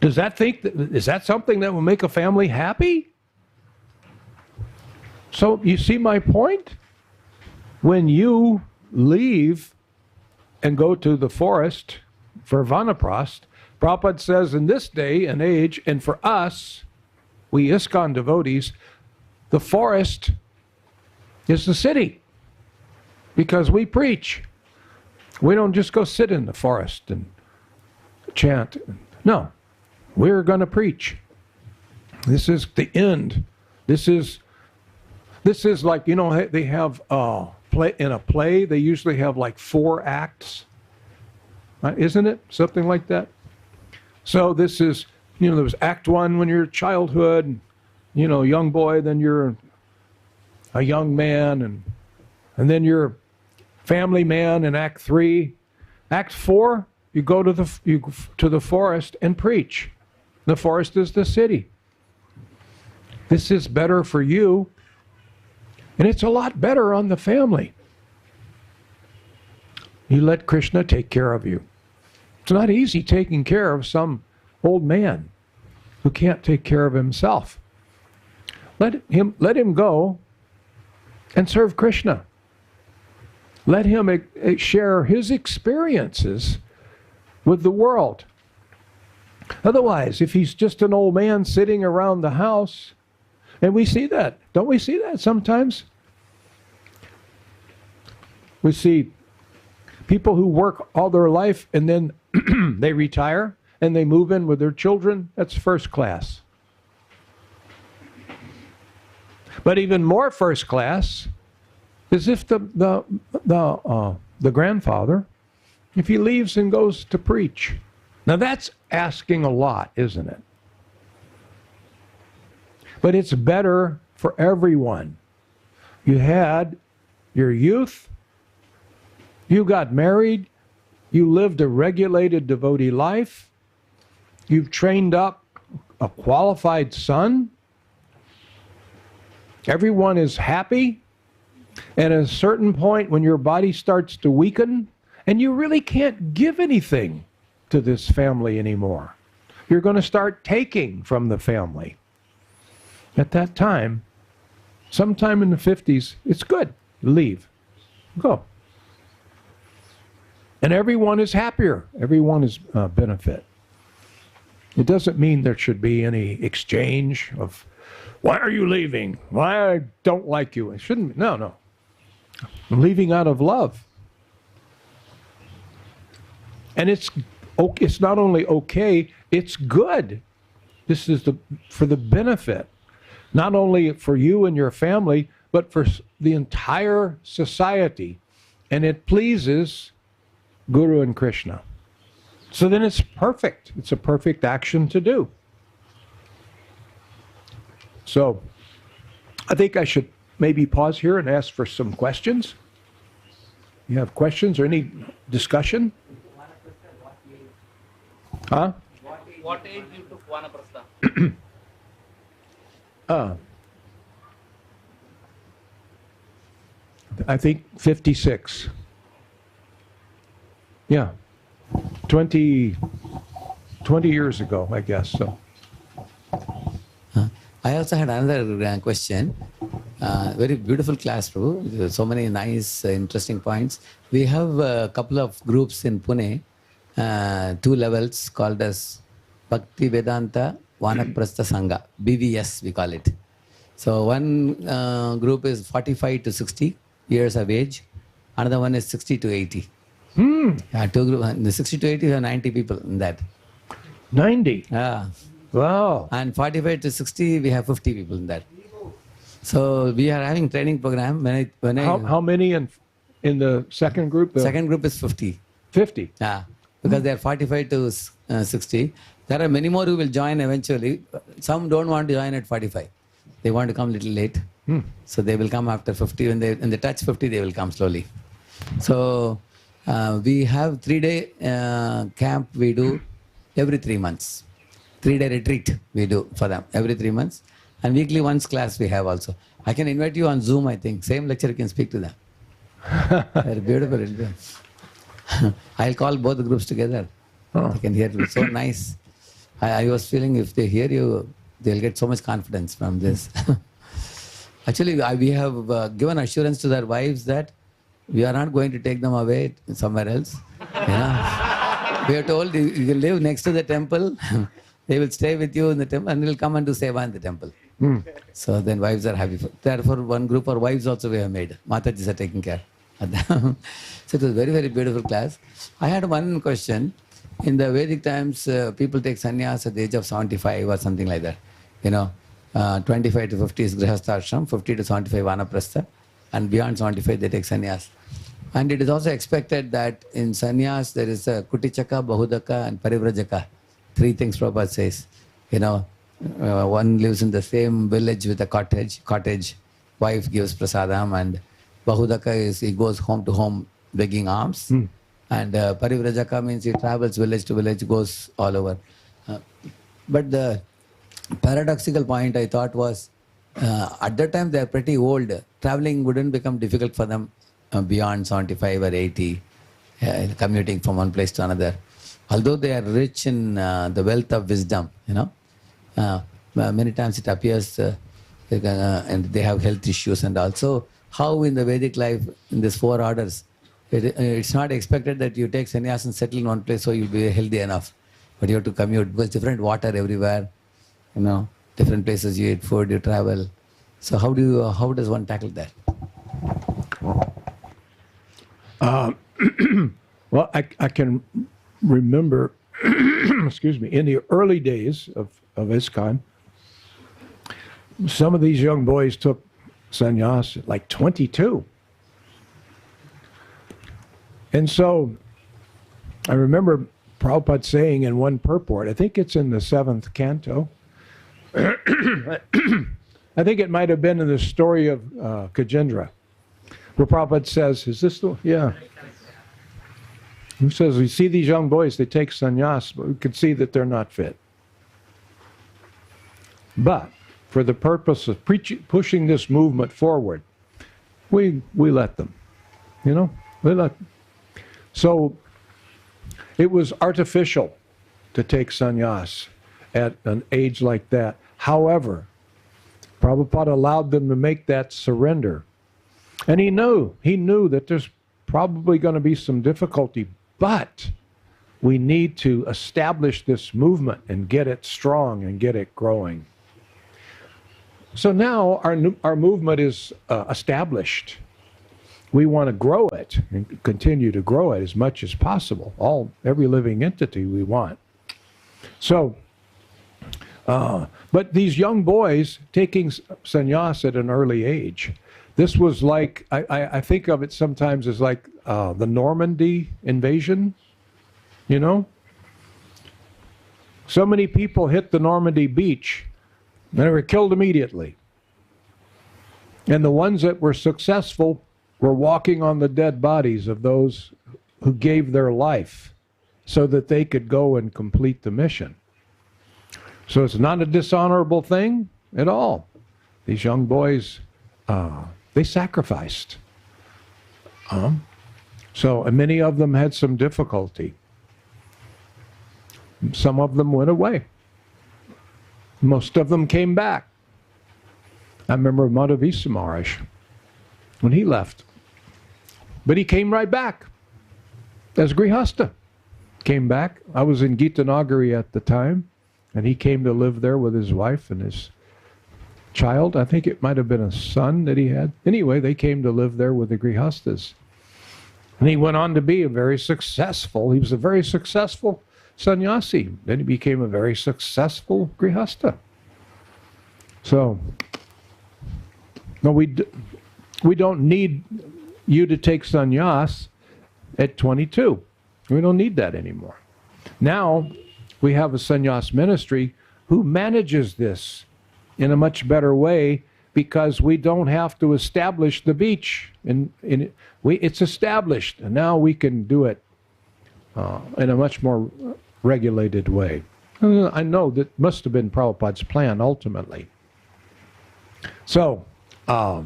Is that something that will make a family happy? So you see my point? When you leave and go to the forest for Vanaprastha, Prabhupada says in this day and age, and for us, we ISKCON devotees, the forest is the city, because we preach. We don't just go sit in the forest and chant. No, we're going to preach. This is the end. This is like, you know, they have in a play, they usually have like 4 acts. Isn't it? Something like that. So this is, there was act 1 when you're childhood, young boy, then you're a young man, and then you're family man in act 3. Act 4, you go to the forest and preach. The forest is the city. This is better for you, and it's a lot better on the family. You let Krishna take care of you. It's not easy taking care of some old man who can't take care of himself. Let him go and serve Krishna. Let him share his experiences with the world. Otherwise, if he's just an old man sitting around the house, and we see that, don't we see that sometimes? We see people who work all their life and then they retire and they move in with their children. That's first class. But even more first class is if the grandfather, if he leaves and goes to preach. Now that's asking a lot, isn't it? But it's better for everyone. You had your youth, you got married, you lived a regulated devotee life, you've trained up a qualified son, everyone is happy, and at a certain point when your body starts to weaken, and you really can't give anything to this family anymore, you're going to start taking from the family. At that time, sometime in the 50s, it's good. Leave. Go. And everyone is happier. Everyone is benefit. It doesn't mean there should be any exchange of, why are you leaving? Why I don't like you? It shouldn't be. No. I'm leaving out of love. And it's not only okay, it's good. This is for the benefit. Not only for you and your family, but for the entire society. And it pleases Guru and Krishna. So then it's perfect. It's a perfect action to do. So I think I should maybe pause here and ask for some questions. You have questions or any discussion? Huh? What age you took Vanaprastha? I think 56. Yeah. 20 years ago, I guess. So. I also had another question. Very beautiful class, Prabhu. So many nice, interesting points. We have a couple of groups in Pune, 2 levels called as Bhakti Vedanta Vanaprastha Sangha, BVS we call it. So one group is 45 to 60 years of age. Another one is 60 to 80. Yeah, 2 groups. In the 60 to 80, we have 90 people in that. 90? Yeah. Wow. And 45 to 60, we have 50 people in that. So we are having training program. How many in the second group? Second group is 50. 50? Yeah. Because they are 45 to 60. There are many more who will join eventually. Some don't want to join at 45. They want to come a little late. So they will come after 50. When they touch 50, they will come slowly. So we have 3-day camp we do every 3 months. 3-day retreat we do for them every 3 months. And weekly once class we have also. I can invite you on Zoom, I think. Same lecture you can speak to them. They're beautiful. I'll call both the groups together. They can hear you. So nice. I was feeling if they hear you, they'll get so much confidence from this. Actually, we have given assurance to their wives that we are not going to take them away somewhere else. We are told you will live next to the temple. They will stay with you in the temple and will come and do seva in the temple. So then wives are happy. Therefore, one group of wives also we have made. Matajis are taking care of them. So it was very, very beautiful class. I had one question. In the Vedic times, people take sannyas at the age of 75 or something like that. 25 to 50 is grihastha ashram, 50 to 75 vanaprastha, and beyond 75 they take sannyas. And it is also expected that in sannyas there is a Kutichaka, Bahudaka and Parivrajaka. 3 things Prabhupada says. One lives in the same village with a cottage. Wife gives prasadam, and Bahudaka is he goes home to home begging alms. And Parivrajaka means he travels village to village, goes all over. But the paradoxical point I thought was, at that time they are pretty old. Traveling wouldn't become difficult for them beyond 75 or 80, commuting from one place to another. Although they are rich in the wealth of wisdom, many times it appears and they have health issues, and also how in the Vedic life, in these 4 orders, it's not expected that you take sannyas and settle in one place so you'll be healthy enough. But you have to commute because different water everywhere, different places you eat food, you travel. So how does one tackle that? Well, I can remember, excuse me, in the early days of ISKCON, some of these young boys took sannyas at like 22. And so I remember Prabhupada saying in one purport, I think it's in the 7th canto, I think it might have been in the story of Kajendra, where Prabhupada says, is this the, yeah. He says, we see these young boys, they take sannyas, but we can see that they're not fit. But for the purpose of pushing this movement forward, we let them, we let them. So it was artificial to take sannyas at an age like that. However, Prabhupada allowed them to make that surrender. And he knew that there's probably going to be some difficulty, but we need to establish this movement and get it strong and get it growing. So now our movement is established. We want to grow it and continue to grow it as much as possible. Every living entity we want. So, but these young boys taking sannyas at an early age, this was like, I think of it sometimes as like the Normandy invasion, So many people hit the Normandy beach, and they were killed immediately. And the ones that were successful were walking on the dead bodies of those who gave their life so that they could go and complete the mission. So it's not a dishonorable thing at all. These young boys, they sacrificed. So and many of them had some difficulty. Some of them went away. Most of them came back. I remember Madhavisa Maharaj when he left. But he came right back as Grihasta. Came back. I was in Gitanagari at the time, and he came to live there with his wife and his child. I think it might have been a son that he had. Anyway, they came to live there with the Grihastas. And he went on to be he was a very successful sannyasi. Then he became a very successful Grihasta. So, no, we don't need you to take sannyas at 22. We don't need that anymore. Now, we have a sannyas ministry who manages this in a much better way because we don't have to establish the beach. It's established, and now we can do it in a much more regulated way. I know that must have been Prabhupada's plan ultimately. So, I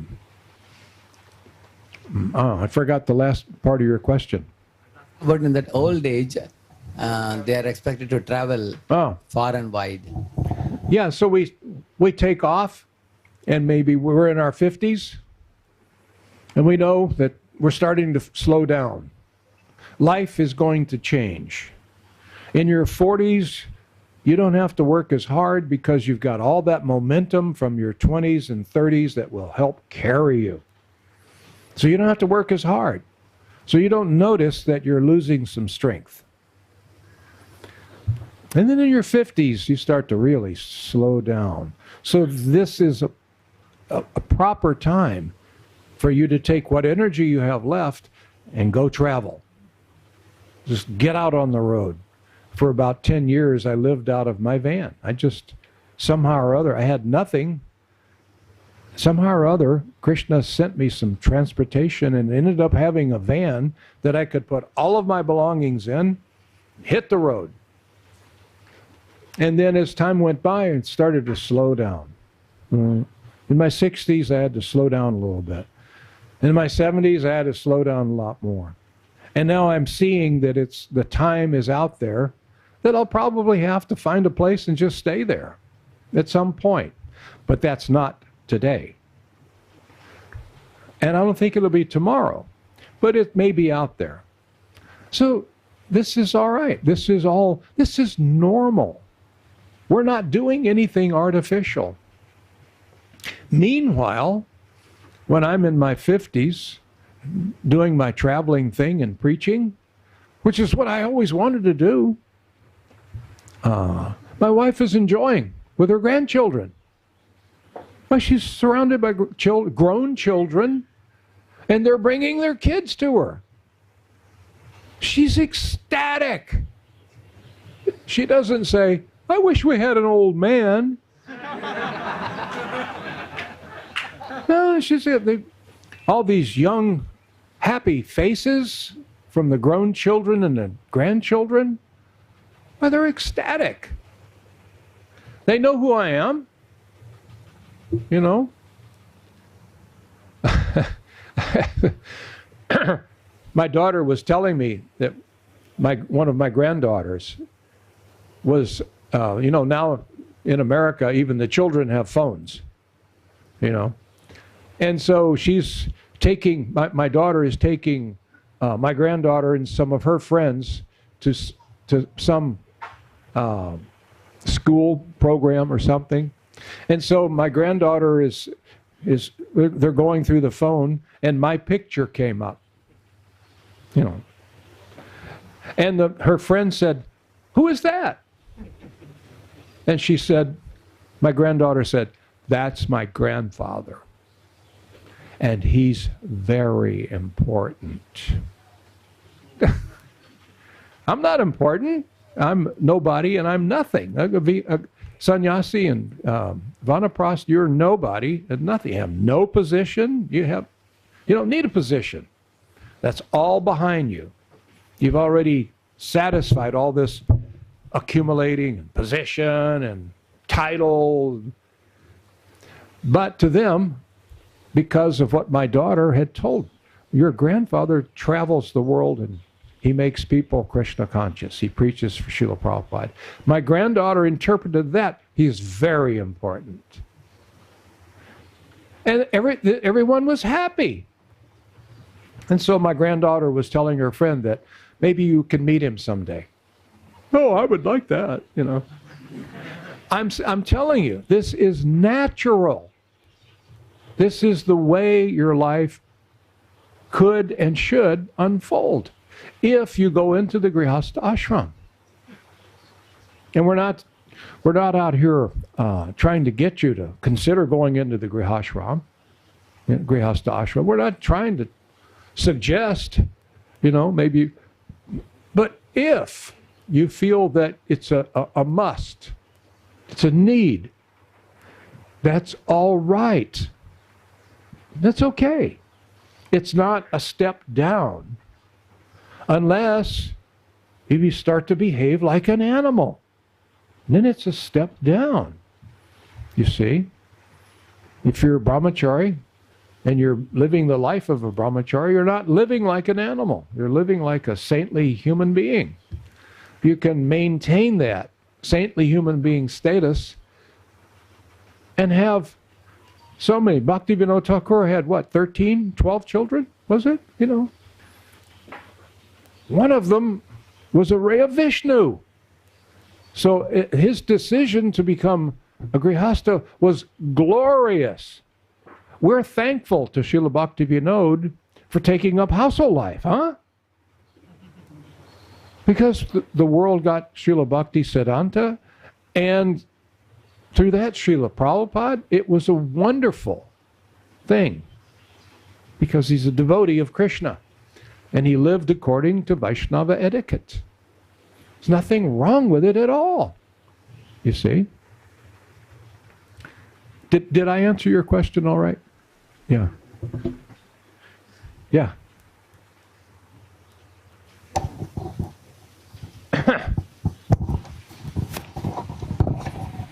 forgot the last part of your question. But in that old age, they are expected to travel far and wide. Yeah, so we take off, and maybe we're in our 50s, and we know that we're starting to slow down. Life is going to change. In your 40s, you don't have to work as hard because you've got all that momentum from your 20s and 30s that will help carry you. So you don't have to work as hard. So you don't notice that you're losing some strength. And then in your 50s, you start to really slow down. So this is a proper time for you to take what energy you have left and go travel. Just get out on the road. For about 10 years, I lived out of my van. I just, somehow or other, I had nothing. Somehow or other, Krishna sent me some transportation and ended up having a van that I could put all of my belongings in, hit the road. And then as time went by, it started to slow down. In my 60s, I had to slow down a little bit. In my 70s, I had to slow down a lot more. And now I'm seeing that the time is out there that I'll probably have to find a place and just stay there at some point. But that's not today. And I don't think it'll be tomorrow, but it may be out there. So this is all right. This is normal. We're not doing anything artificial. Meanwhile, when I'm in my 50s, doing my traveling thing and preaching, which is what I always wanted to do, my wife is enjoying with her grandchildren. Well, she's surrounded by grown children, and they're bringing their kids to her. She's ecstatic. She doesn't say, I wish we had an old man. No, she said, all these young, happy faces from the grown children and the grandchildren, well, they're ecstatic. They know who I am, you know. My daughter was telling me that one of my granddaughters was, now in America, even the children have phones, you know. And so she's taking, my daughter is taking my granddaughter and some of her friends to some school program or something. And so my granddaughter they're going through the phone, and my picture came up, you know. And her friend said, who is that? And she said, my granddaughter said, that's my grandfather. And he's very important. I'm not important. I'm nobody and I'm nothing. I could be a sannyasi and vanaprastha, you're nobody and nothing. You have no position. You don't need a position. That's all behind you. You've already satisfied all this accumulating and position and title. But to them, because of what my daughter had told, your grandfather travels the world and he makes people Krishna conscious. He preaches for Srila Prabhupada. My granddaughter interpreted that. He's very important. And everyone was happy. And so my granddaughter was telling her friend that maybe you can meet him someday. Oh, I would like that, you know. I'm telling you, this is natural. This is the way your life could and should unfold if you go into the Grihastha ashram. And we're not out here trying to get you to consider going into the Grihastha ashram. We're not trying to suggest, maybe, but if you feel that it's a must, it's a need, that's all right. That's okay. It's not a step down unless if you start to behave like an animal. Then it's a step down. You see? If you're a brahmachari and you're living the life of a brahmachari, you're not living like an animal. You're living like a saintly human being. You can maintain that saintly human being status and have so many. Bhaktivinoda Thakur had what, 13, 12 children, was it? One of them was a ray of Vishnu. So his decision to become a Grihastha was glorious. We're thankful to Srila Bhaktivinoda for taking up household life, huh? Because the world got Srila Bhakti Siddhanta, and through that Srila Prabhupada, it was a wonderful thing. because he's a devotee of Krishna. And he lived according to Vaishnava etiquette. There's nothing wrong with it at all. You see? Did I answer your question all right? Yeah. Yeah.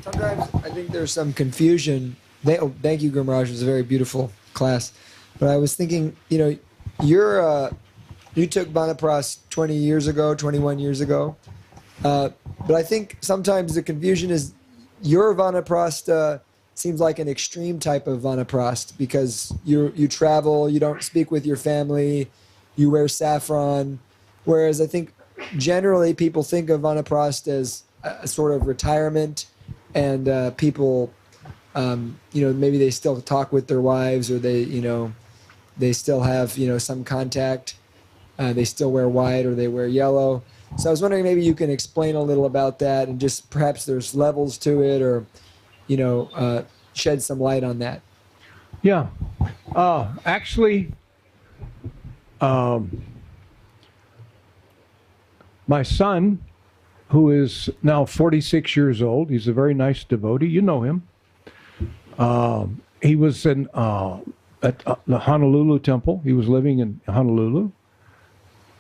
Sometimes I think there's some confusion. Thank you, Guru Maharaj. It was a very beautiful class. But I was thinking, you took Vanapras 20 years ago, 21 years ago. But I think sometimes the confusion is your Vanaprastha seems like an extreme type of Vanaprastha because you travel, you don't speak with your family, you wear saffron. Whereas I think generally people think of Vanaprastha as a sort of retirement, and people, maybe they still talk with their wives, or they still have, some contact. They still wear white or they wear yellow. So I was wondering maybe you can explain a little about that, and just perhaps there's levels to it, or, shed some light on that. Yeah. Actually, my son, who is now 46 years old, he's a very nice devotee. You know him. He was at the Honolulu temple. He was living in Honolulu.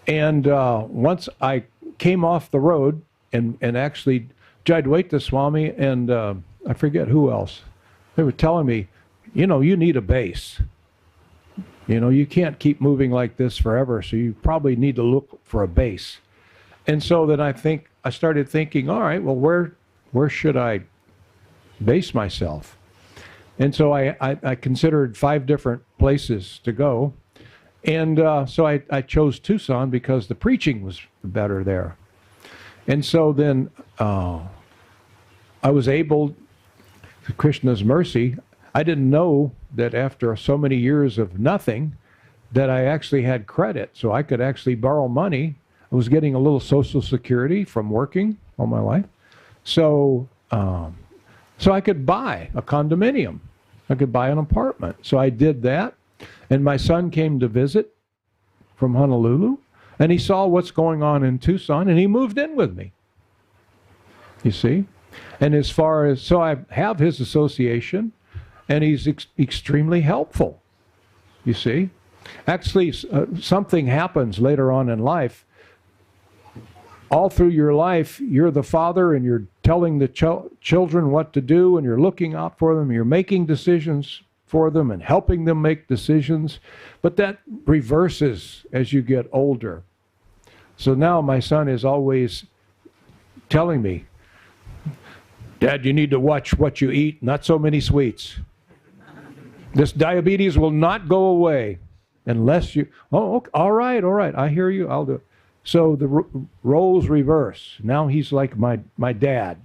And once I came off the road and actually Jadwaita Swami and I forget who else, they were telling me, you need a base. You can't keep moving like this forever, so you probably need to look for a base. And so then I started thinking, all right, well, where should I base myself? And so I considered 5 different places to go. And so I chose Tucson because the preaching was better there. And so then I was able, to Krishna's mercy, I didn't know that after so many years of nothing that I actually had credit. So I could actually borrow money. I was getting a little Social Security from working all my life. So I could buy a condominium. I could buy an apartment. So I did that. And my son came to visit from Honolulu, and he saw what's going on in Tucson, and he moved in with me. You see? And so I have his association, and he's extremely helpful. You see? Actually, something happens later on in life. All through your life, you're the father, and you're telling the children what to do, and you're looking out for them, you're making decisions for them and helping them make decisions. But that reverses as you get older. So now my son is always telling me, Dad, you need to watch what you eat, not so many sweets. This diabetes will not go away unless you, okay, all right, I hear you, I'll do it. So the roles reverse. Now he's like my dad,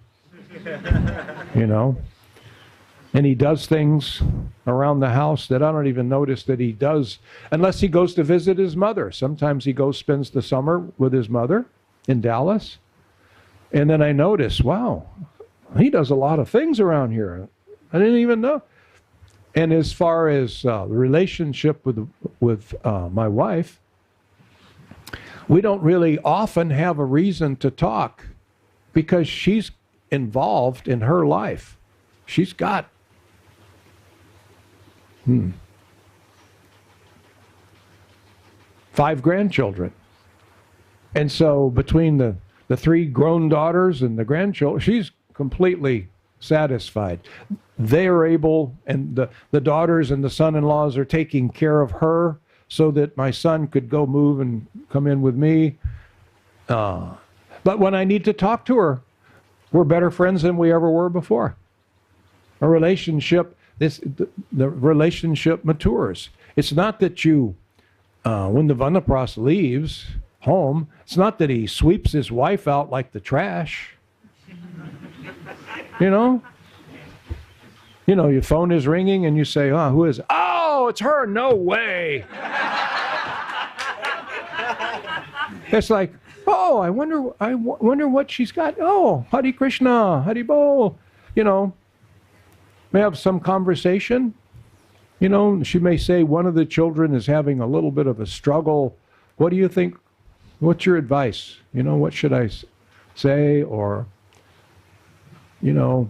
And he does things around the house that I don't even notice that he does, unless he goes to visit his mother. Sometimes he spends the summer with his mother in Dallas. And then I notice, wow, he does a lot of things around here. I didn't even know. And as far as the relationship with my wife, we don't really often have a reason to talk because she's involved in her life. She's got 5 grandchildren. And so between the 3 grown daughters and the grandchildren, she's completely satisfied. They are able, and the daughters and the son-in-laws are taking care of her so that my son could go move and come in with me. But when I need to talk to her, we're better friends than we ever were before. A relationship, the relationship matures. It's not that you, when the Vanapras leaves home, it's not that he sweeps his wife out like the trash. Your phone is ringing and you say, oh, who is it? Oh, it's her. No way. It's like, oh, I wonder what she's got. Oh, Hare Krishna, Hare Bol. May have some conversation. You know, she may say one of the children is having a little bit of a struggle. What do you think? What's your advice? You know, what should I say? Or, you know,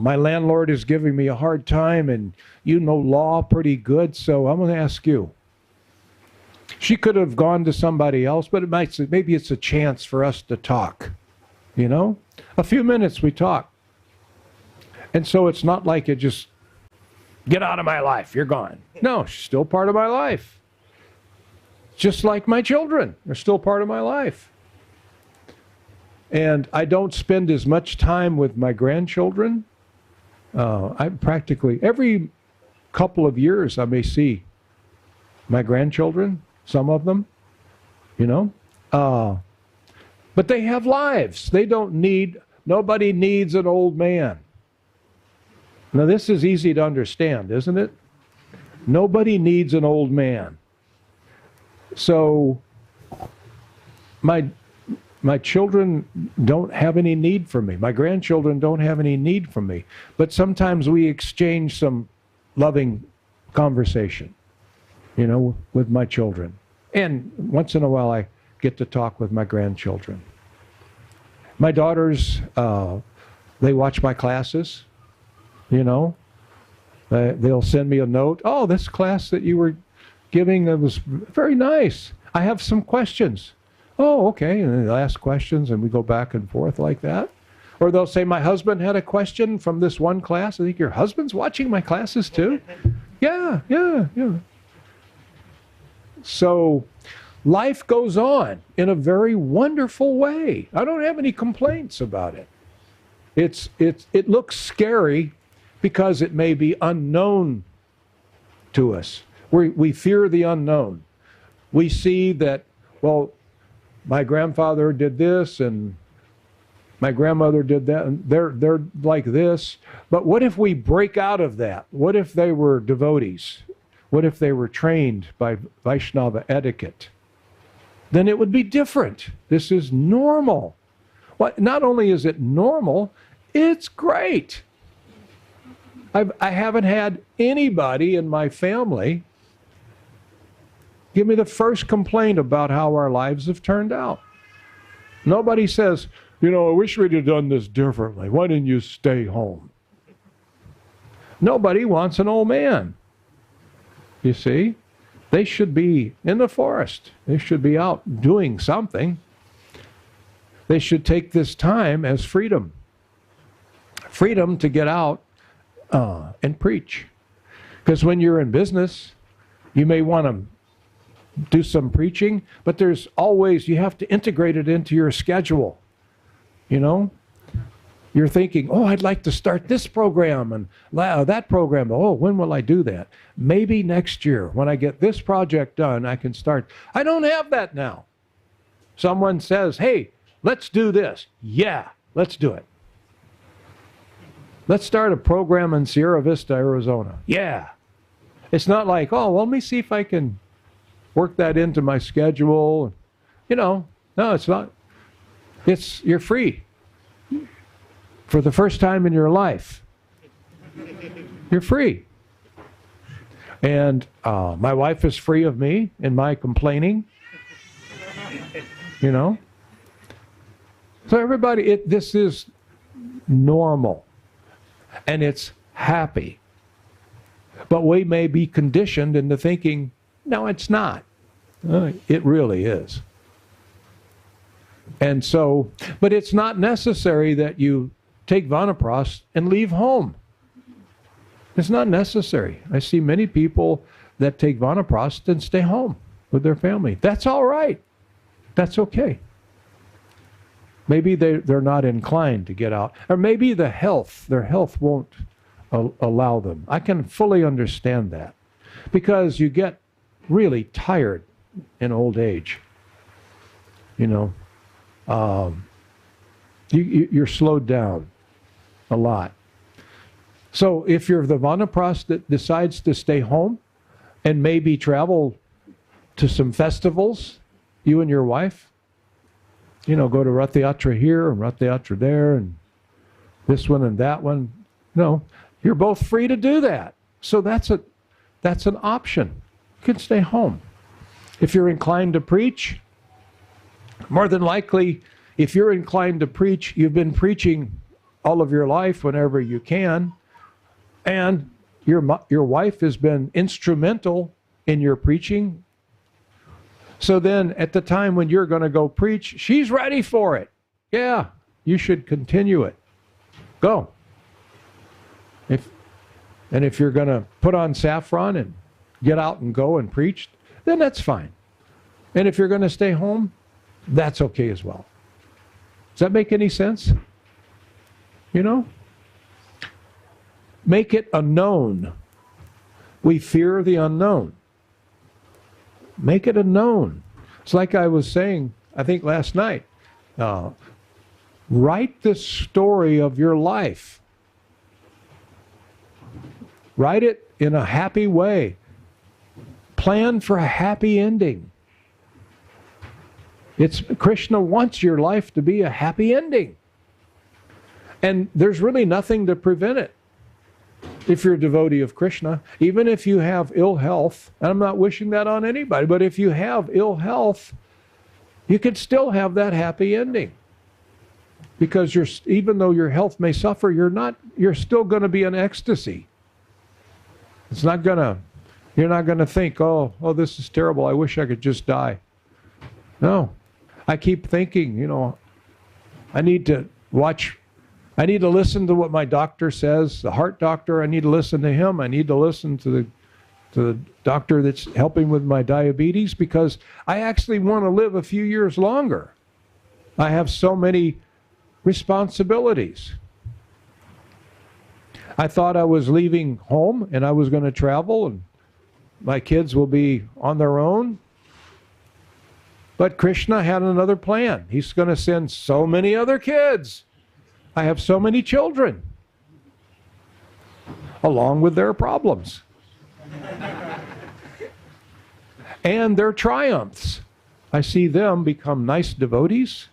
my landlord is giving me a hard time and you know law pretty good, so I'm going to ask you. She could have gone to somebody else, but maybe it's a chance for us to talk. You know, a few minutes we talk. And so it's not like it just, get out of my life, you're gone. No, she's still part of my life. Just like my children, they're still part of my life. And I don't spend as much time with my grandchildren. I practically, every couple of years, I may see my grandchildren, some of them, you know. But they have lives. They don't need, nobody needs an old man. Now this is easy to understand, isn't it? Nobody needs an old man. So my children don't have any need for me. My grandchildren don't have any need for me. But sometimes we exchange some loving conversation, you know, with my children. And once in a while I get to talk with my grandchildren. My daughters, they watch my classes, you know. They'll send me a note. Oh, this class that you were giving was very nice. I have some questions. Oh, okay. And they'll ask questions and we go back and forth like that. Or they'll say, my husband had a question from this one class. I think, your husband's watching my classes too? Yeah. So life goes on in a very wonderful way. I don't have any complaints about it. It looks scary because it may be unknown to us. We fear the unknown. We see that, well, my grandfather did this and my grandmother did that, and they're like this. But what if we break out of that? What if they were devotees? What if they were trained by Vaishnava etiquette? Then it would be different. This is normal. Not only is it normal, it's great. I haven't had anybody in my family give me the first complaint about how our lives have turned out. Nobody says, you know, I wish we'd have done this differently. Why didn't you stay home? Nobody wants an old man. You see? They should be in the forest. They should be out doing something. They should take this time as freedom. Freedom to get out and preach. Because when you're in business, you may want to do some preaching, but there's always, you have to integrate it into your schedule. You know? You're thinking, oh, I'd like to start this program and that program. Oh, when will I do that? Maybe next year, when I get this project done, I can start. I don't have that now. Someone says, hey, let's do this. Yeah, let's do it. Let's start a program in Sierra Vista, Arizona. Yeah. It's not like, oh, well, let me see if I can work that into my schedule. You know, no, it's not. You're free. For the first time in your life, you're free. And my wife is free of me in my complaining. You know? So everybody, this is normal. And it's happy. But we may be conditioned into thinking, no, it's not. It really is. And so, but it's not necessary that you take Vanaprastha and leave home. It's not necessary. I see many people that take Vanaprastha and stay home with their family. That's all right. That's okay. Maybe they're not inclined to get out. Or maybe their health won't allow them. I can fully understand that. Because you get really tired in old age. You know, you're slowed down a lot. So if you're the Vanaprastha that decides to stay home and maybe travel to some festivals, you and your wife, you know, go to Rath Yatra here and Rath Yatra there and this one and that one. No, you're both free to do that. So that's that's an option. You can stay home. If you're inclined to preach, more than likely, if you're inclined to preach, you've been preaching all of your life whenever you can, and your wife has been instrumental in your preaching. So then at the time when you're going to go preach, she's ready for it. Yeah, you should continue it. Go. If you're going to put on saffron and get out and go and preach, then that's fine. And if you're going to stay home, that's okay as well. Does that make any sense? You know? Make it a known. We fear the unknown. Make it a known. It's like I was saying, I think last night. Write the story of your life. Write it in a happy way. Plan for a happy ending. Krishna wants your life to be a happy ending. And there's really nothing to prevent it. If you're a devotee of Krishna, even if you have ill health, and I'm not wishing that on anybody, but if you have ill health, you could still have that happy ending. Because even though your health may suffer, you're still going to be in ecstasy. You're not going to think, oh, this is terrible, I wish I could just die. No. I keep thinking, I need to listen to what my doctor says, the heart doctor. I need to listen to him. I need to listen to the doctor that's helping with my diabetes, because I actually want to live a few years longer. I have so many responsibilities. I thought I was leaving home and I was going to travel and my kids will be on their own. But Krishna had another plan. He's going to send so many other kids. I have so many children, along with their problems and their triumphs. I see them become nice devotees.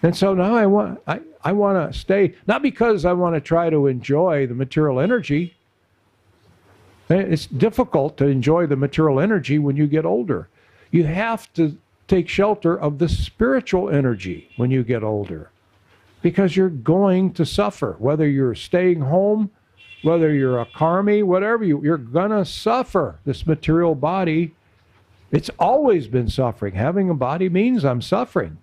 And so now I want to stay, not because I want to try to enjoy the material energy. It's difficult to enjoy the material energy when you get older. You have to take shelter of the spiritual energy when you get older, because you're going to suffer. Whether you're staying home, whether you're a karmi, whatever, you're going to suffer. This material body, it's always been suffering. Having a body means I'm suffering.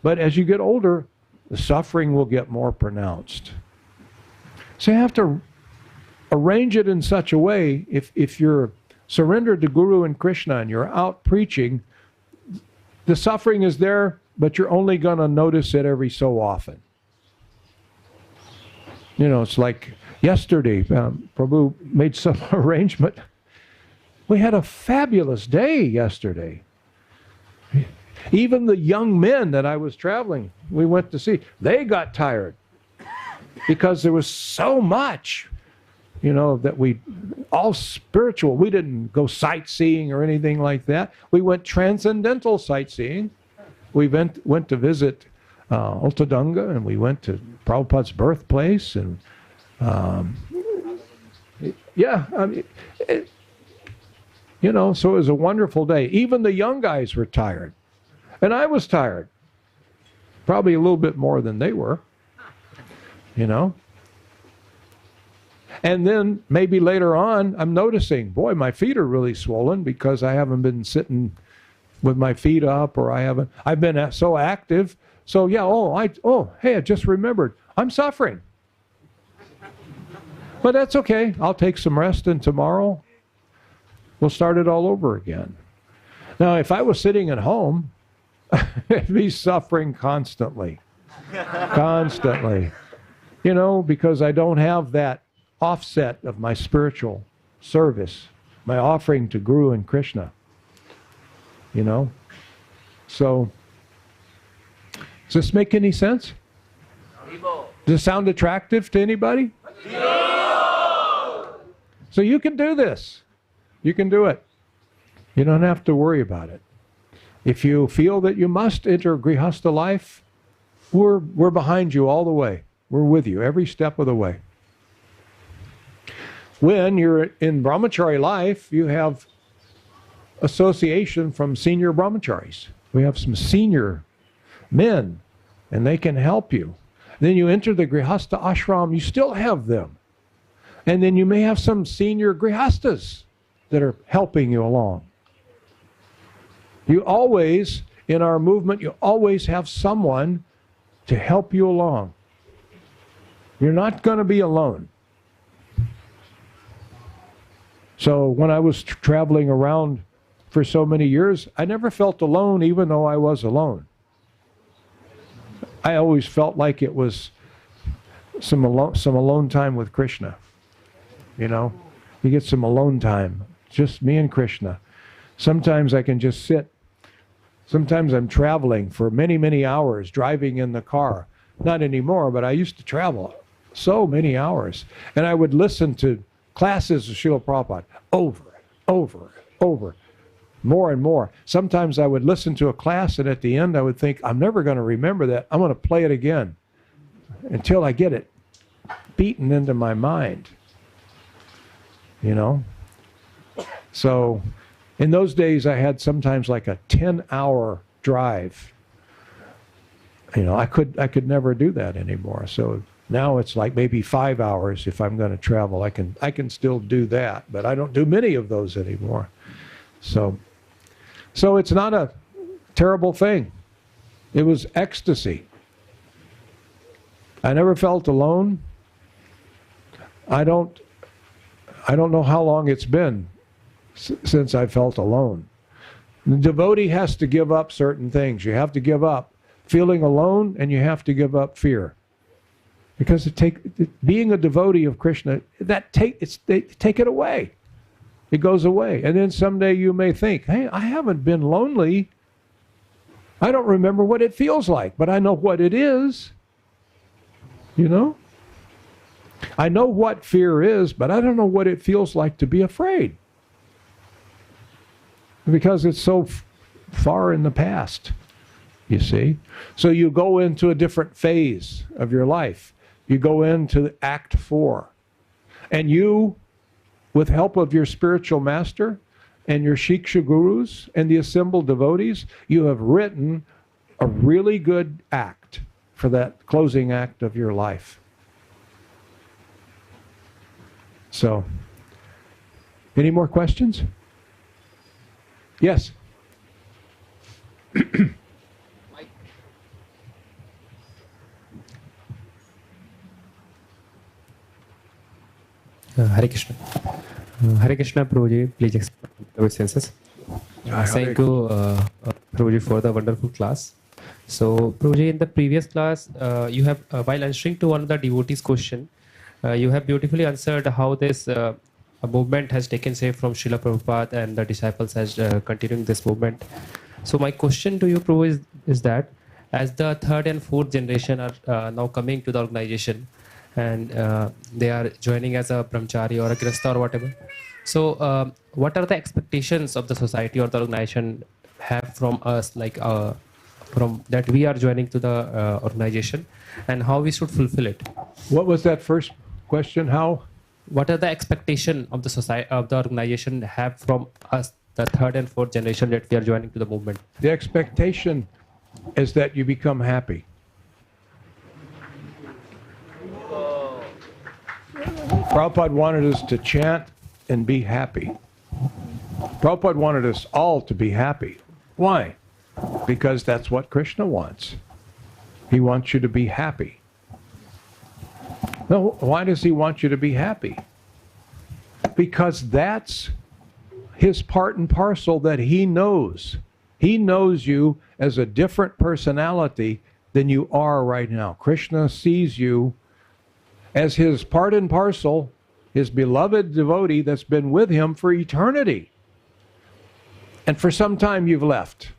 But as you get older, the suffering will get more pronounced. So you have to arrange it in such a way, if you're surrendered to Guru and Krishna and you're out preaching, the suffering is there, but you're only going to notice it every so often. It's like yesterday, Prabhu made some arrangement. We had a fabulous day yesterday. Even the young men that I was traveling, we went to see, they got tired because there was so much, that we, all spiritual. We didn't go sightseeing or anything like that. We went transcendental sightseeing. We went to visit Ultadanga, and we went to Prabhupada's birthplace, and so it was a wonderful day. Even the young guys were tired. And I was tired. Probably a little bit more than they were. And then maybe later on, I'm noticing, boy, my feet are really swollen because I haven't been sitting with my feet up, or I've been so active. So yeah, hey, I just remembered, I'm suffering. But that's okay. I'll take some rest, and tomorrow we'll start it all over again. Now, if I was sitting at home, I'd be suffering constantly. Constantly. Because I don't have that offset of my spiritual service, my offering to Guru and Krishna. So, does this make any sense? Does it sound attractive to anybody? So you can do this. You can do it. You don't have to worry about it. If you feel that you must enter Grihastha life, we're behind you all the way. We're with you every step of the way. When you're in brahmachari life, you have association from senior brahmacharis. We have some senior men, and they can help you. Then you enter the grihastha ashram, you still have them. And then you may have some senior grihasthas that are helping you along. You always, in our movement, you always have someone to help you along. You're not going to be alone. So when I was traveling around for so many years, I never felt alone, even though I was alone. I always felt like it was some alone time with Krishna. You know, you get some alone time, just me and Krishna. Sometimes I can just sit. Sometimes I'm traveling for many, many hours, driving in the car. Not anymore, but I used to travel so many hours. And I would listen to classes of Srila Prabhupada over, more and more. Sometimes I would listen to a class, and at the end I would think, I'm never going to remember that. I'm going to play it again until I get it beaten into my mind. You know? So in those days I had sometimes like a 10-hour drive. You know, I could never do that anymore. So now it's like maybe 5 hours if I'm going to travel. I can still do that, but I don't do many of those anymore. So it's not a terrible thing. It was ecstasy. I never felt alone. I don't know how long it's been since I felt alone. The devotee has to give up certain things. You have to give up feeling alone, and you have to give up fear. Because being a devotee of Krishna, they take it away. It goes away. And then someday you may think, hey, I haven't been lonely. I don't remember what it feels like, but I know what it is. You know? I know what fear is, but I don't know what it feels like to be afraid. Because it's so far in the past, you see. So you go into a different phase of your life. You go into Act 4. And you, with help of your spiritual master and your Shiksha gurus and the assembled devotees, you have written a really good act for that closing act of your life. So, any more questions? Yes. Hare Krishna. Hare Krishna, Prabhuji, please explain the senses. Thank you, Prabhuji, for the wonderful class. So, Prabhuji, in the previous class, you have, while answering to one of the devotees' question, you have beautifully answered how this movement has taken shape from Srila Prabhupada and the disciples has continuing this movement. So, my question to you, Prabhu, is that as the third and fourth generation are now coming to the organization, and they are joining as a brahmachari or a grihastha or whatever. So, what are the expectations of the society or the organization have from us, like from that we are joining to the organization, and how we should fulfill it? What was that first question? How? What are the expectation of the society of the organization have from us, the third and fourth generation that we are joining to the movement? The expectation is that you become happy. Prabhupada wanted us to chant and be happy. Prabhupada wanted us all to be happy. Why? Because that's what Krishna wants. He wants you to be happy. No, why does he want you to be happy? Because that's his part and parcel that he knows. He knows you as a different personality than you are right now. Krishna sees you as his part and parcel, his beloved devotee that's been with him for eternity. And for some time you've left.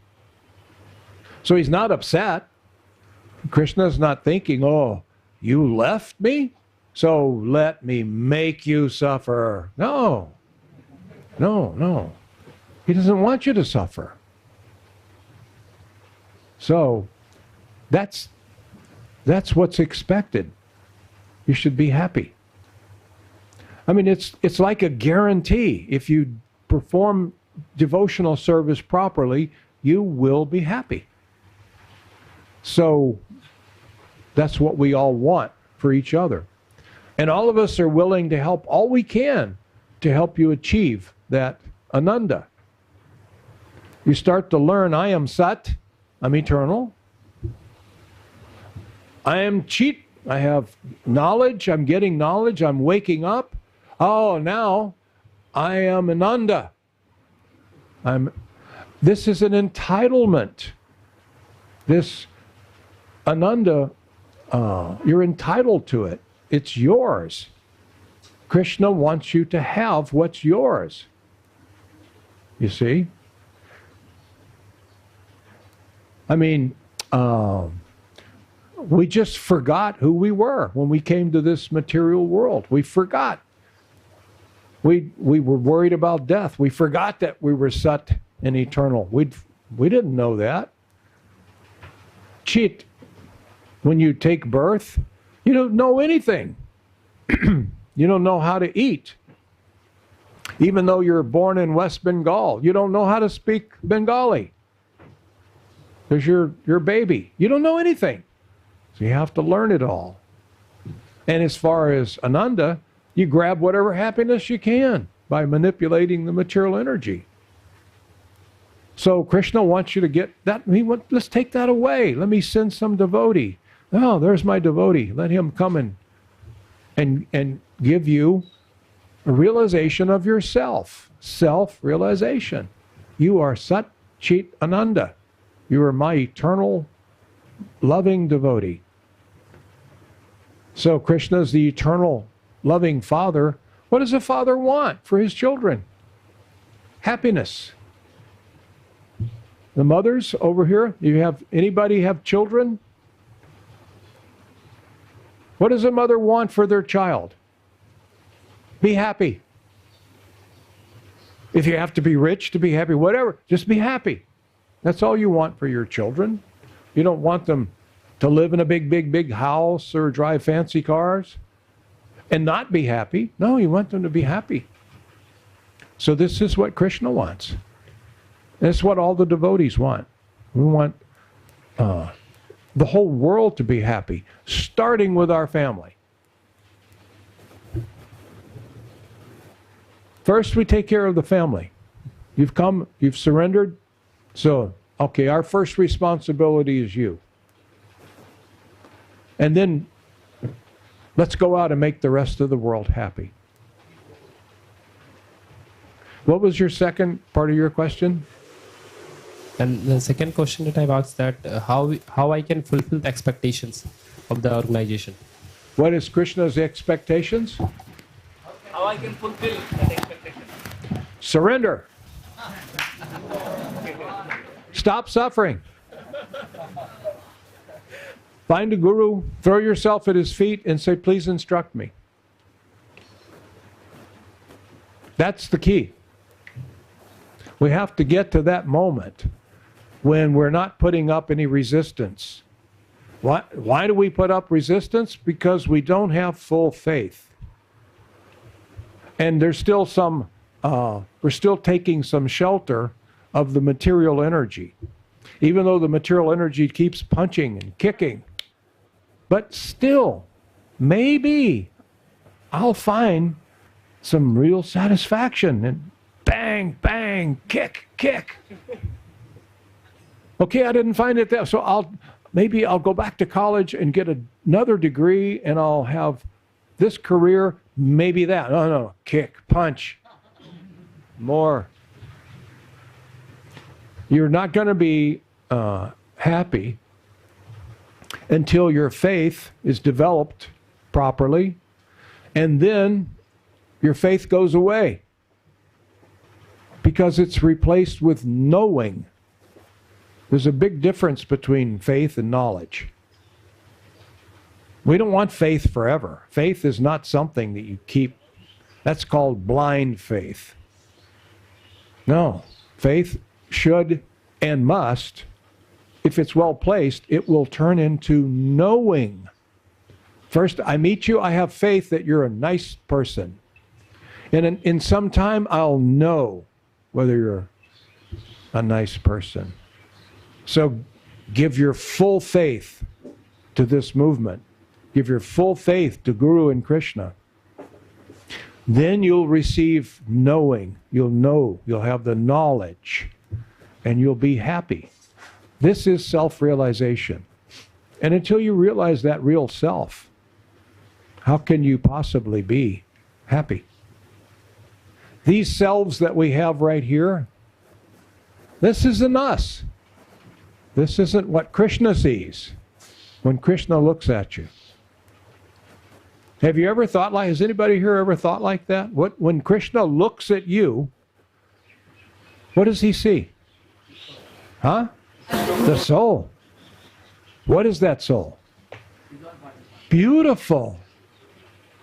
So he's not upset. Krishna's not thinking, oh, you left me? So let me make you suffer. No. No, no. He doesn't want you to suffer. So that's what's expected. You should be happy. I mean, it's like a guarantee. If you perform devotional service properly, you will be happy. So that's what we all want for each other. And all of us are willing to help all we can to help you achieve that Ananda. You start to learn, I am Sat, I'm eternal. I am Chit, I have knowledge, I'm getting knowledge, I'm waking up. Oh, now I am Ananda. This is an entitlement. This Ananda, you're entitled to it. It's yours. Krishna wants you to have what's yours. You see? I mean, we just forgot who we were when we came to this material world. We forgot. We were worried about death. We forgot that we were Sat and eternal. We didn't know that. Chit, when you take birth, you don't know anything. You don't know how to eat. Even though you're born in West Bengal, you don't know how to speak Bengali. There's your baby. You don't know anything. So you have to learn it all. And as far as Ananda, you grab whatever happiness you can by manipulating the material energy. So Krishna wants you to get that. Let's take that away. Let me send some devotee. Oh, there's my devotee. Let him come and give you a realization of yourself. Self-realization. You are Sat Chit Ananda. You are my eternal, loving devotee. So Krishna is the eternal, loving Father. What does a father want for his children? Happiness. The mothers over here, anybody have children? What does a mother want for their child? Be happy. If you have to be rich to be happy, whatever, just be happy. That's all you want for your children. You don't want them to live in a big house or drive fancy cars and not be happy. No, you want them to be happy. So this is what Krishna wants. And it's what all the devotees want. We want the whole world to be happy, starting with our family. First, we take care of the family. You've come, you've surrendered. So, okay, our first responsibility is you. And then let's go out and make the rest of the world happy. What was your second part of your question? And the second question that I've asked that how I can fulfill the expectations of the organization. What is Krishna's expectations? How I can fulfill that expectation? Surrender. Stop suffering. Find a guru, throw yourself at his feet and say, please instruct me. That's the key. We have to get to that moment when we're not putting up any resistance. Why do we put up resistance? Because we don't have full faith. And there's still we're still taking some shelter of the material energy. Even though the material energy keeps punching and kicking. But still, maybe I'll find some real satisfaction and bang, bang, kick, kick. Okay, I didn't find it there, so maybe I'll go back to college and get another degree and I'll have this career, maybe that. No, kick, punch, more. You're not going to be happy until your faith is developed properly, and then your faith goes away because it's replaced with knowing. There's a big difference between faith and knowledge. We don't want faith forever. Faith is not something that you keep. That's called blind faith. No, faith should and must, if it's well placed, it will turn into knowing. First, I meet you, I have faith that you're a nice person. And in some time, I'll know whether you're a nice person. So give your full faith to this movement. Give your full faith to Guru and Krishna. Then you'll receive knowing. You'll know. You'll have the knowledge. And you'll be happy. This is self-realization. And until you realize that real self, how can you possibly be happy? These selves that we have right here, this isn't us. This isn't what Krishna sees when Krishna looks at you. Have you ever thought like, has anybody here ever thought like that? When Krishna looks at you, what does he see? Huh? The soul. What is that soul? Beautiful.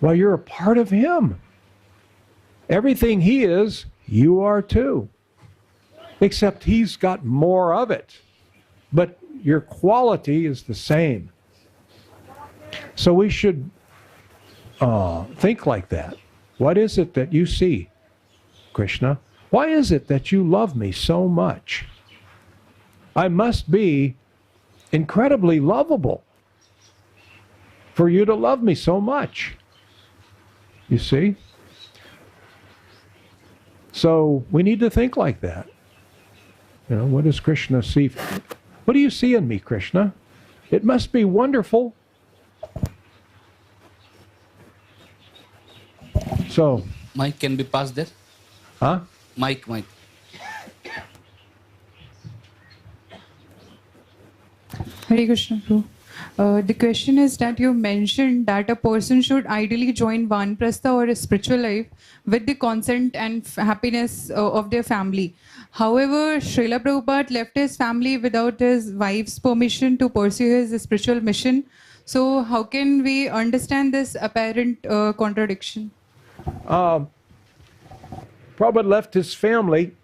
Well, you're a part of him. Everything he is, you are too. Except he's got more of it. But your quality is the same. So we should think like that. What is it that you see, Krishna? Why is it that you love me so much? I must be incredibly lovable for you to love me so much. You see? So we need to think like that. You know, what does Krishna see? What do you see in me, Krishna? It must be wonderful. So, Mic can be passed there. huh? Mic. Hare Krishna, Prabhu. The question is that you mentioned that a person should ideally join Vanaprastha or a spiritual life with the consent and happiness of their family. However, Srila Prabhupada left his family without his wife's permission to pursue his spiritual mission. So how can we understand this apparent contradiction? Prabhupada left his family,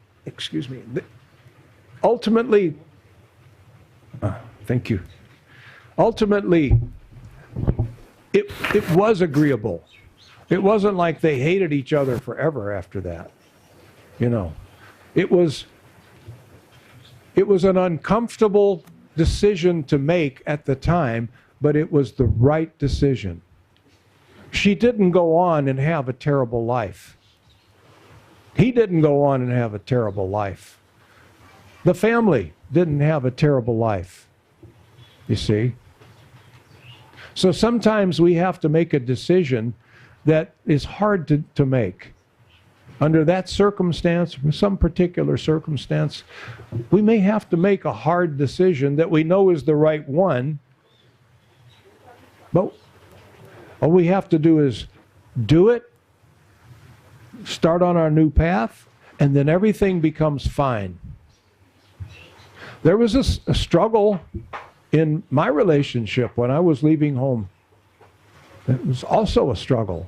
ultimately, thank you. Ultimately, it was agreeable. It wasn't like they hated each other forever after that. You know, it was an uncomfortable decision to make at the time, but it was the right decision. She didn't go on and have a terrible life. He didn't go on and have a terrible life. The family didn't have a terrible life, you see. So sometimes we have to make a decision that is hard to make. Under that circumstance, some particular circumstance, we may have to make a hard decision that we know is the right one, but all we have to do is do it, start on our new path, and then everything becomes fine. There was a struggle in my relationship when I was leaving home. It was also a struggle.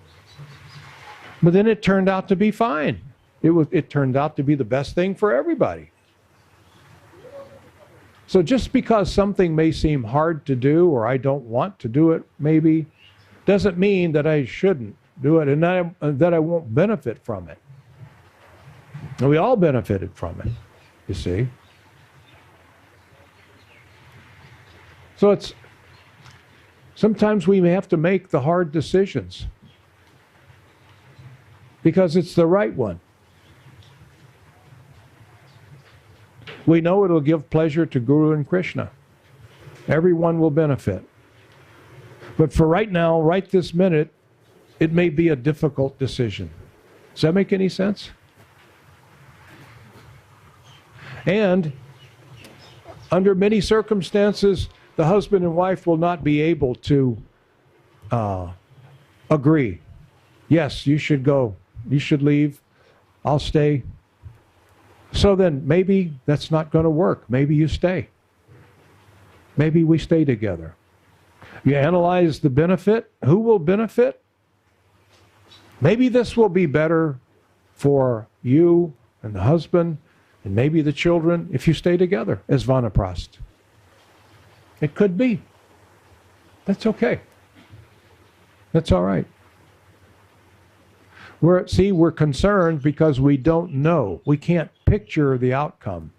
But then it turned out to be fine. It turned out to be the best thing for everybody. So just because something may seem hard to do, or I don't want to do it maybe, doesn't mean that I shouldn't do it and that I won't benefit from it. And we all benefited from it, you see. So sometimes we may have to make the hard decisions because it's the right one. We know it'll give pleasure to Guru and Krishna. Everyone will benefit. But for right now, right this minute, it may be a difficult decision. Does that make any sense? And under many circumstances, the husband and wife will not be able to agree. Yes, you should go. You should leave. I'll stay. So then maybe that's not going to work. Maybe you stay. Maybe we stay together. You analyze the benefit. Who will benefit? Maybe this will be better for you and the husband and maybe the children if you stay together as Vanaprastha. It could be. That's okay. That's all right. We're concerned because we don't know. We can't picture the outcome.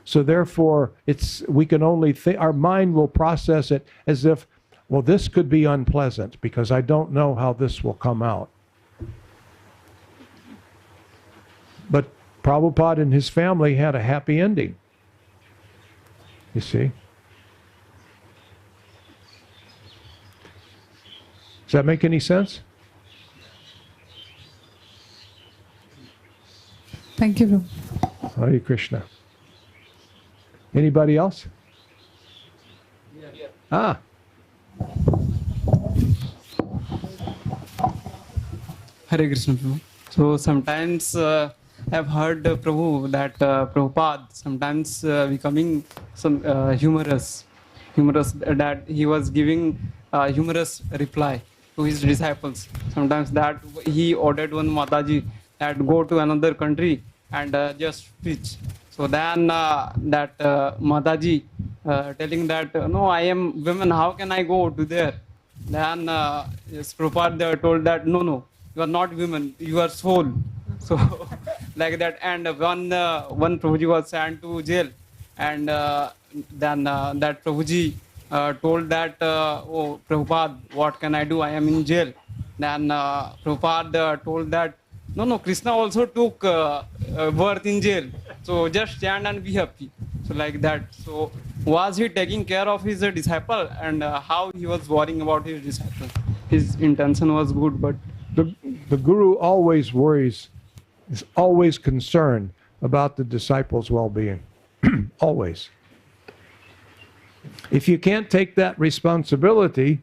So therefore, we can only think, our mind will process it as if, well, this could be unpleasant because I don't know how this will come out. But Prabhupada and his family had a happy ending. You see? Does that make any sense? Thank you, Prabhu. Hare Krishna. Anybody else? Ah. Hare Krishna, Prabhu. So sometimes I've heard Prabhu that Prabhupada sometimes becoming some humorous that he was giving humorous reply to his disciples. Sometimes that he ordered one Mataji that go to another country and just preach. So then that Mataji telling that no, I am women, how can I go to there? Then Prabhupada told that no, you are not women, you are soul. So like that, and one Prabhuji was sent to jail, and then that Prabhuji told that, oh Prabhupada, what can I do? I am in jail. Then Prabhupada told that no, Krishna also took birth in jail. So just stand and be happy. So like that. So was he taking care of his disciple, and how he was worrying about his disciple? His intention was good, but the Guru always worries, is always concerned about the disciples' well-being. Always. If you can't take that responsibility,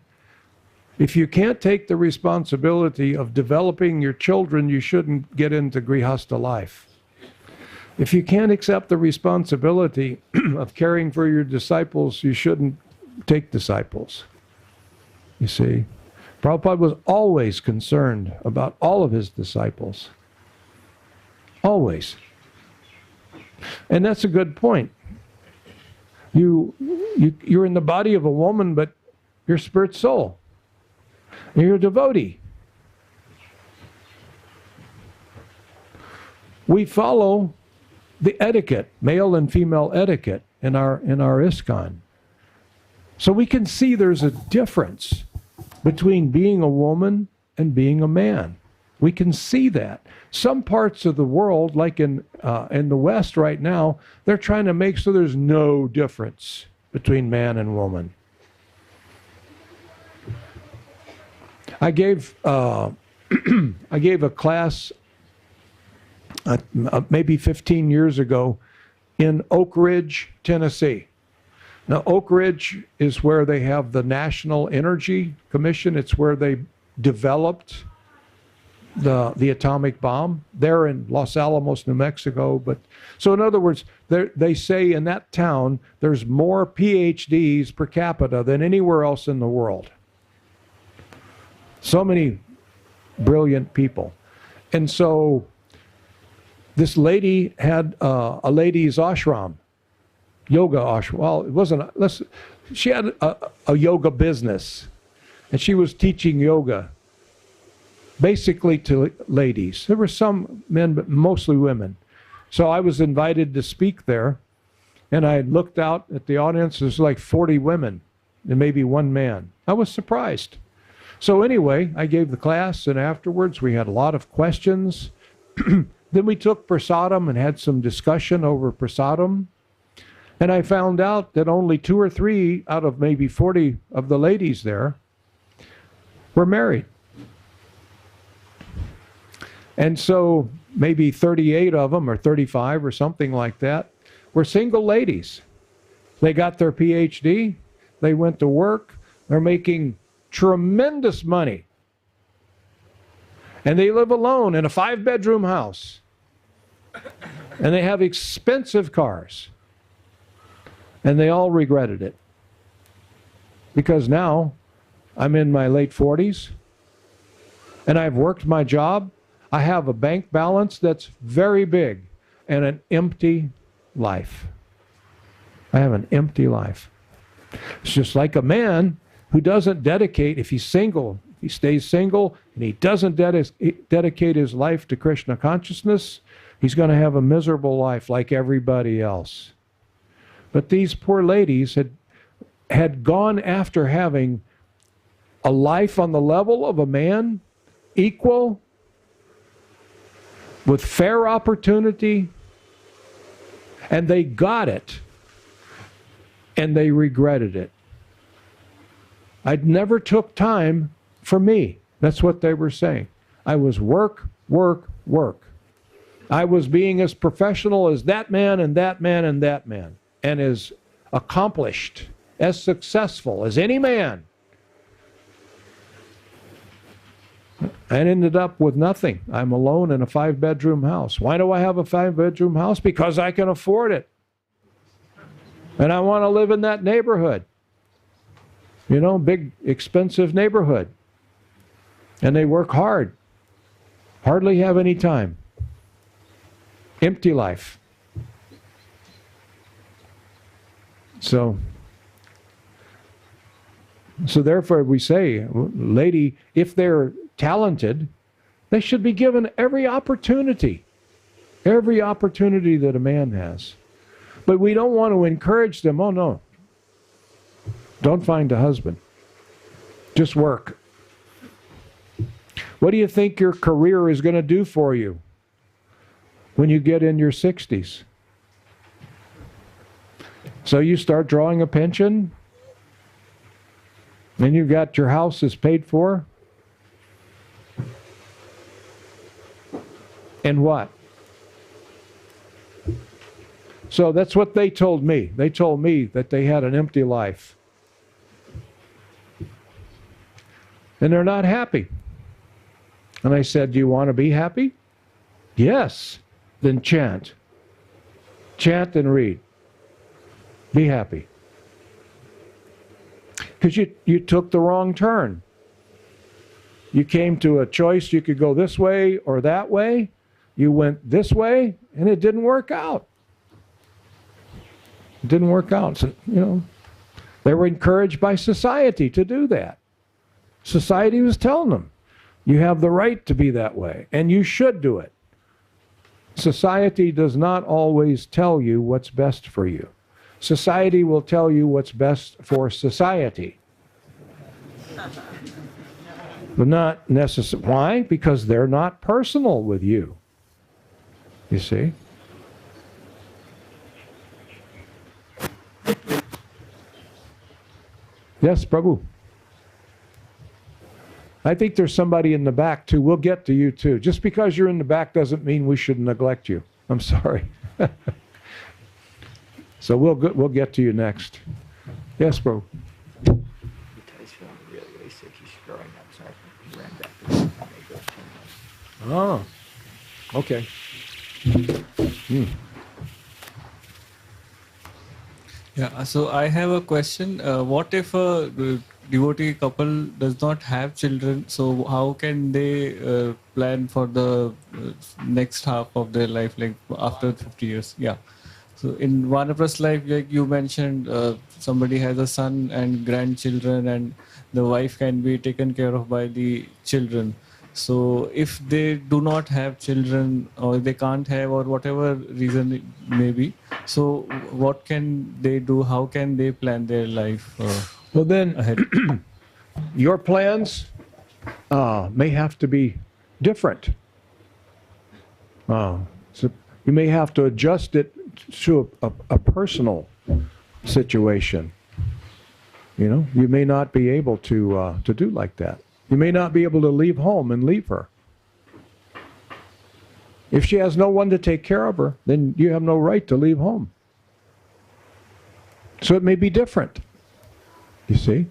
if you can't take the responsibility of developing your children, you shouldn't get into Grihastha life. If you can't accept the responsibility of caring for your disciples, you shouldn't take disciples. You see, Prabhupada was always concerned about all of his disciples. Always. And that's a good point. You're in the body of a woman, but you're spirit soul. And you're a devotee. We follow the etiquette, male and female etiquette in our ISKCON. So we can see there's a difference between being a woman and being a man. We can see that. Some parts of the world, like in the West right now, they're trying to make so there's no difference between man and woman. I gave a class maybe 15 years ago in Oak Ridge, Tennessee. Now, Oak Ridge is where they have the National Energy Commission. It's where they developed the atomic bomb. They're in Los Alamos, New Mexico. So in other words, they say in that town there's more PhDs per capita than anywhere else in the world. So many brilliant people. And so this lady had a ladies' ashram, yoga ashram. Well, it wasn't, she had a yoga business, and she was teaching yoga basically to ladies. There were some men, but mostly women. So I was invited to speak there, and I looked out at the audience. There's like 40 women and maybe one man. I was surprised. So anyway, I gave the class, and afterwards we had a lot of questions. Then we took prasadam and had some discussion over prasadam. And I found out that only 2 or 3 out of maybe 40 of the ladies there were married. And so maybe 38 of them, or 35 or something like that, were single ladies. They got their PhD, they went to work, they're making tremendous money. And they live alone in a 5-bedroom house. And they have expensive cars. And they all regretted it. Because now I'm in my late 40s, and I've worked my job. I have a bank balance that's very big and an empty life. I have an empty life. It's just like a man who doesn't dedicate, if he's single, he stays single, and he doesn't dedicate his life to Krishna consciousness, he's going to have a miserable life like everybody else. But these poor ladies had gone after having a life on the level of a man, equal, with fair opportunity, and they got it, and they regretted it. I never took time for me. That's what they were saying. I was work, work, work. I was being as professional as that man and that man and that man, and as accomplished, as successful as any man. I ended up with nothing. I'm alone in a 5-bedroom house. Why do I have a 5-bedroom house? Because I can afford it. And I want to live in that neighborhood. You know, big, expensive neighborhood. And they work hard. Hardly have any time. Empty life. So therefore we say, lady, if they're talented, they should be given every opportunity that a man has. But we don't want to encourage them. Oh no, don't find a husband, just work. What do you think your career is going to do for you when you get in your 60s? So you start drawing a pension, and you've got your house is paid for. And what? So that's what they told me. They told me that they had an empty life. And they're not happy. And I said, do you want to be happy? Yes. Then chant. Chant and read. Be happy. Because you took the wrong turn. You came to a choice. You could go this way or that way. You went this way, and it didn't work out. It didn't work out. So, you know, they were encouraged by society to do that. Society was telling them, you have the right to be that way, and you should do it. Society does not always tell you what's best for you. Society will tell you what's best for society. But not necessarily. Why? Because they're not personal with you. You see? Yes, Prabhu. I think there's somebody in the back too. We'll get to you too. Just because you're in the back doesn't mean we should neglect you. I'm sorry. So we'll get to you next. Yes, Prabhu. Oh, okay. Yeah, so I have a question. What if a devotee couple does not have children? So how can they plan for the next half of their life, like after 50 years? Yeah. So in Vanaprastha life, like you mentioned, somebody has a son and grandchildren, and the wife can be taken care of by the children. So if they do not have children, or they can't have, or whatever reason it may be, so what can they do? How can they plan their life well then ahead? Your plans may have to be different. So you may have to adjust it to a personal situation. You know, you may not be able to do like that. You may not be able to leave home and leave her. If she has no one to take care of her, then you have no right to leave home. So it may be different. You see?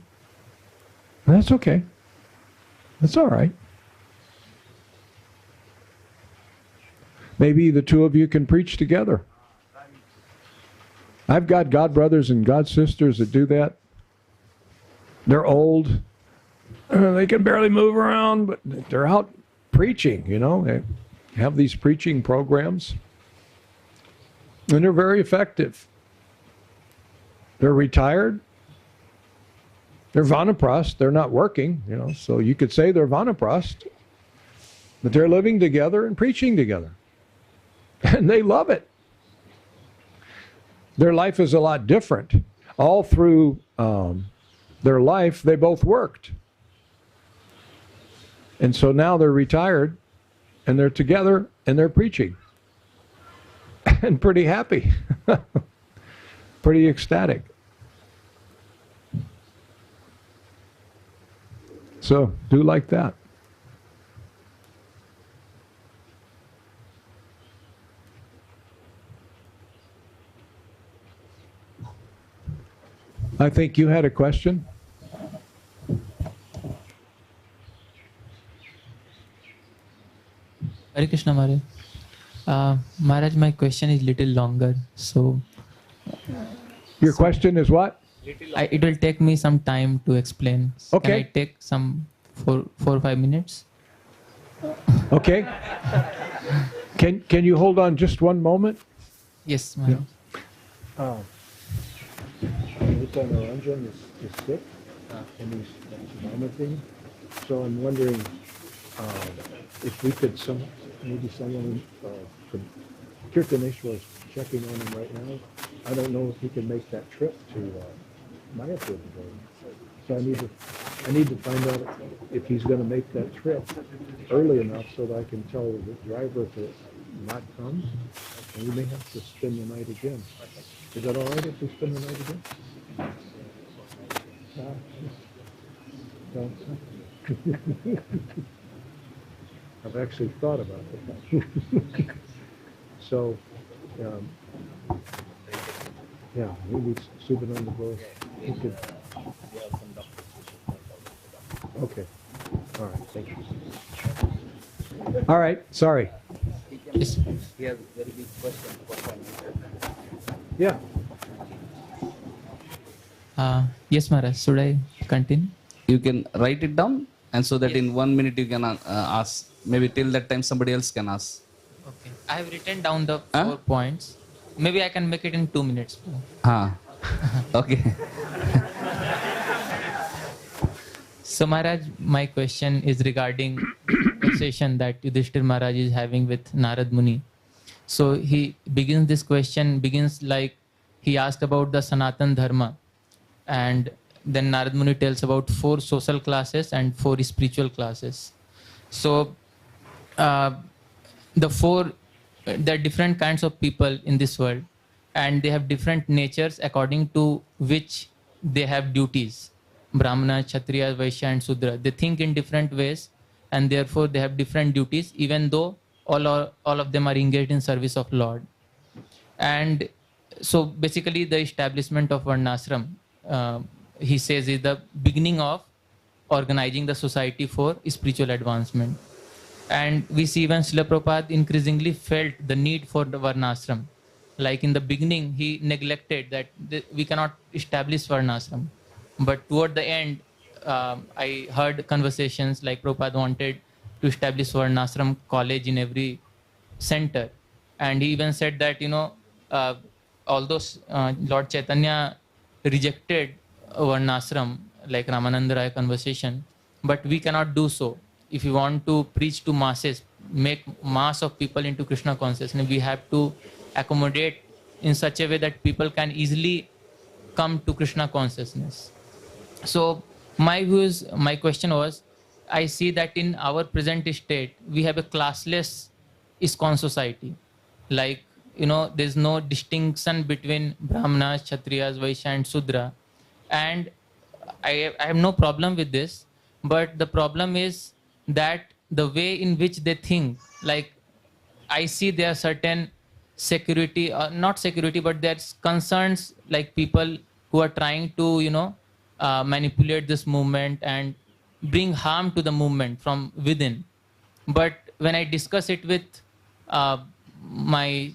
And that's okay. That's all right. Maybe the two of you can preach together. I've got God brothers and God sisters that do that. They're old. They can barely move around, but they're out preaching, you know. They have these preaching programs. And they're very effective. They're retired. They're vanaprasth, they're not working, so you could say they're vanaprasth, but they're living together and preaching together. And they love it. Their life is a lot different. All through their life, they both worked. And so now they're retired, and they're together, and they're preaching. And pretty happy. Pretty ecstatic. So, do like that. I think you had a question. Hare Krishna Maharaj. Maharaj, my question is little longer. So, your question is what? It will take me some time to explain. Okay. Can I take some 4 or 5 minutes? Okay. Can you hold on just one moment? Yes, Maharaj. Ranjan is sick and he's vomiting. So I'm wondering if we could maybe someone from Kirtaneshwar is checking on him right now. I don't know if he can make that trip to Mayapur today. So I need to find out if he's going to make that trip early enough so that I can tell the driver to not come, and we may have to spend the night again. Is that all right if we spend the night again? No. I've actually thought about it. So, maybe Subhananda goes. He could. Okay. All right. Thank you. All right. Sorry. Yes. He has very big question for Yeah. Yes, Maharaj. Should I continue? You can write it down, and so that in 1 minute you can ask. Maybe till that time somebody else can ask. Okay. I have written down the 4 points. Maybe I can make it in 2 minutes. Okay. So Maharaj, my question is regarding the conversation that Yudhishthir Maharaj is having with Narad Muni. So he begins this question, like he asked about the Sanatan Dharma, and then Narad Muni tells about 4 social classes and 4 spiritual classes. So there are different kinds of people in this world, and they have different natures according to which they have duties. Brahmana, Kshatriya, Vaishya and Sudra. They think in different ways, and therefore they have different duties, even though all of them are engaged in service of Lord. And so basically the establishment of Varnashram, he says, is the beginning of organizing the society for spiritual advancement. And we see even Srila Prabhupada increasingly felt the need for the Varnashram. Like in the beginning, he neglected that we cannot establish Varnashram. But toward the end, I heard conversations like Prabhupada wanted to establish Varnashram college in every center. And he even said that, although Lord Chaitanya rejected Varnashram, like Ramananda Rai conversation, but we cannot do so. If we want to preach to masses, make mass of people into Krishna consciousness, we have to accommodate in such a way that people can easily come to Krishna consciousness. So my question was, I see that in our present state, we have a classless ISKCON society. Like, there's no distinction between Brahmanas, Kshatriyas, Vaishya and Sudra. And I have no problem with this, but the problem is that the way in which they think, like I see there are certain security, not security, but there's concerns like people who are trying to, manipulate this movement and bring harm to the movement from within. But when I discuss it with my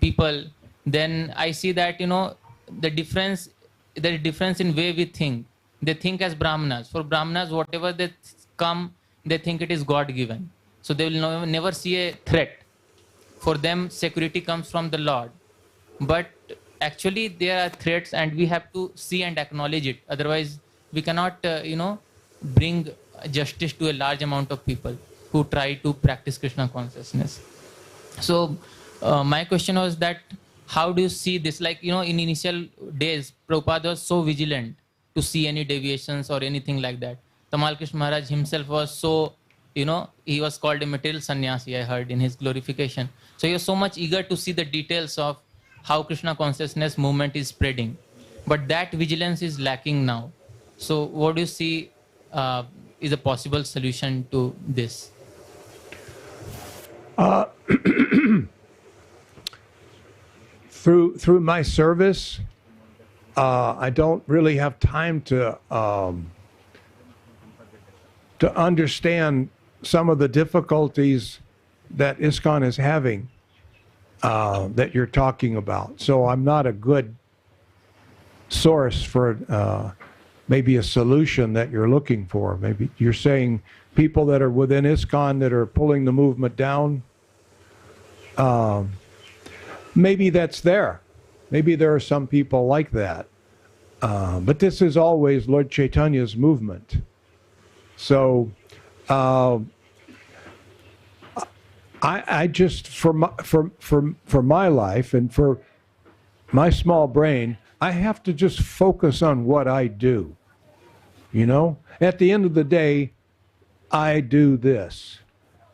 people, then I see that, the difference in way we think. They think as Brahmanas. For Brahmanas, whatever they come, they think it is God-given. So they will never see a threat. For them, security comes from the Lord. But actually, there are threats and we have to see and acknowledge it. Otherwise, we cannot, bring justice to a large amount of people who try to practice Krishna consciousness. So my question was that, how do you see this? Like, in initial days, Prabhupada was so vigilant to see any deviations or anything like that. Tamal Krishna Maharaj himself was so, he was called a material sannyasi, I heard, in his glorification. So he was so much eager to see the details of how Krishna consciousness movement is spreading. But that vigilance is lacking now. So what do you see is a possible solution to this? Through my service, I don't really have time to understand some of the difficulties that ISKCON is having that you're talking about. So I'm not a good source for maybe a solution that you're looking for. Maybe you're saying people that are within ISKCON that are pulling the movement down. Maybe that's there. Maybe there are some people like that. But this is always Lord Chaitanya's movement. So I just, for my life and for my small brain, I have to just focus on what I do. At the end of the day, I do this.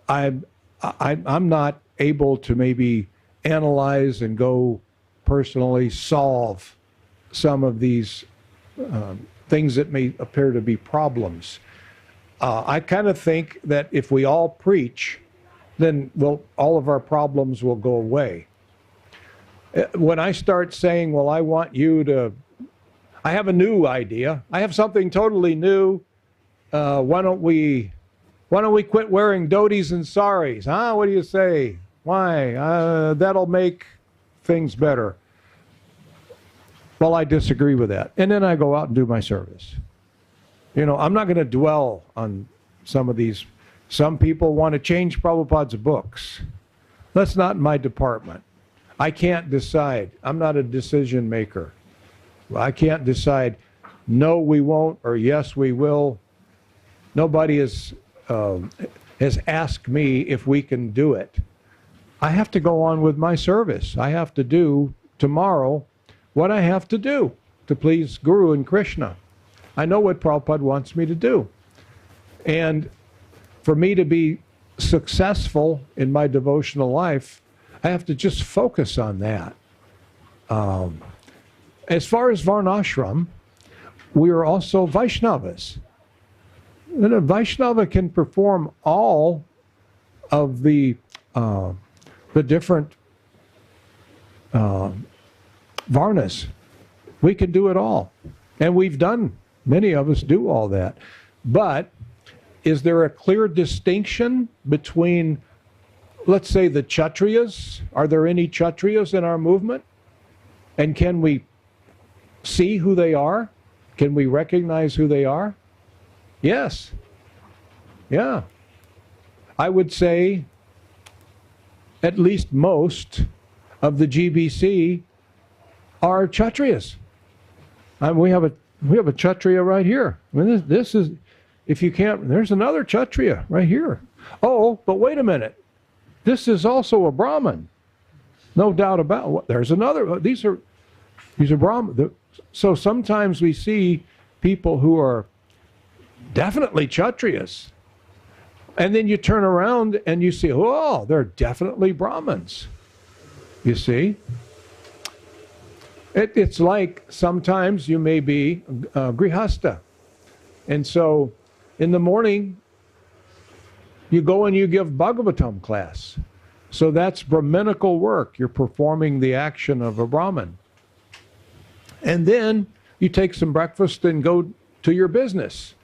I'm not able to maybe analyze and go personally solve some of these things that may appear to be problems. I kind of think that if we all preach, then all of our problems will go away. When I start saying, well, I have a new idea. I have something totally new. Why don't we quit wearing dhotis and saris? Huh? What do you say? Why? That'll make things better. Well, I disagree with that. And then I go out and do my service. I'm not going to dwell on some of these. Some people want to change Prabhupada's books. That's not my department. I can't decide. I'm not a decision maker. I can't decide, no, we won't, or yes, we will. Nobody has asked me if we can do it. I have to go on with my service. I have to do tomorrow what I have to do to please Guru and Krishna. I know what Prabhupada wants me to do. And for me to be successful in my devotional life, I have to just focus on that. As far as Varnashram, we are also Vaishnavas. And a Vaishnava can perform all of the different varnas. We can do it all. And we've done, many of us do all that. But is there a clear distinction between, let's say, the Kshatriyas? Are there any Kshatriyas in our movement? And can we see who they are? Can we recognize who they are? Yes. Yeah. I would say at least most of the GBC are Kshatriyas. We have a Kshatriya right here. I mean, this is, if you can't, there's another Kshatriya right here. Oh, but wait a minute. This is also a Brahmin. No doubt about it. There's another. These are Brahmin. So sometimes we see people who are definitely Kshatriyas. And then you turn around and you see, oh, they're definitely Brahmins. You see? It's like sometimes you may be Grihasta. And so in the morning, you go and you give Bhagavatam class. So that's Brahminical work. You're performing the action of a Brahmin. And then you take some breakfast and go to your business.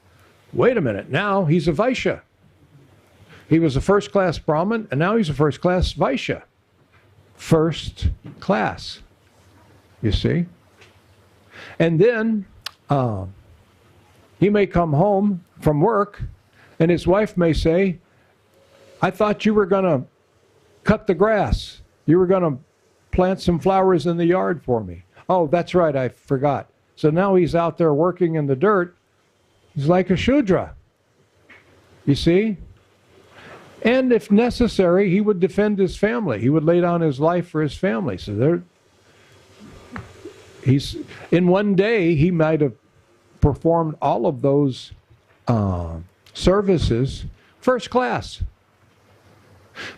Wait a minute, now he's a Vaishya. He was a first-class Brahmin, and now he's a first-class Vaishya. First class, you see? And then he may come home from work, and his wife may say, I thought you were going to cut the grass. You were going to plant some flowers in the yard for me. Oh, that's right, I forgot. So now he's out there working in the dirt He's like a Shudra. You see? And if necessary, he would defend his family. He would lay down his life for his family. So he's in one day he might have performed all of those services first class.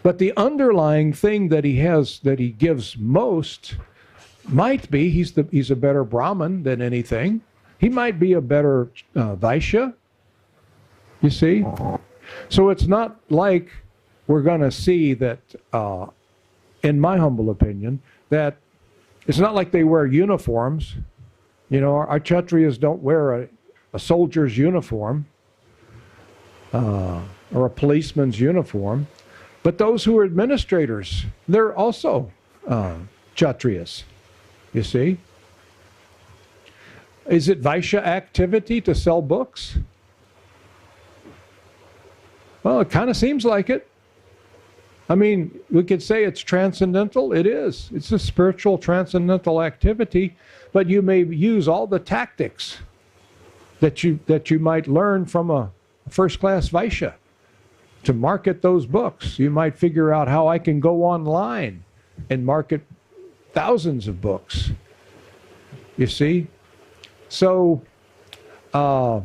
But the underlying thing that he has, that he gives most, might be he's a better Brahmin than anything. He might be a better Vaishya. You see? So it's not like we're going to see that, in my humble opinion, that it's not like they wear uniforms. You know, our Kshatriyas don't wear a soldier's uniform or a policeman's uniform. But those who are administrators, they're also Kshatriyas, you see. Is it Vaishya activity to sell books? Well, it kind of seems like it. I mean, we could say it's transcendental. It is. It's a spiritual transcendental activity, but you may use all the tactics that you might learn from a first-class Vaishya to market those books. You might figure out how I can go online and market thousands of books. You see? So, I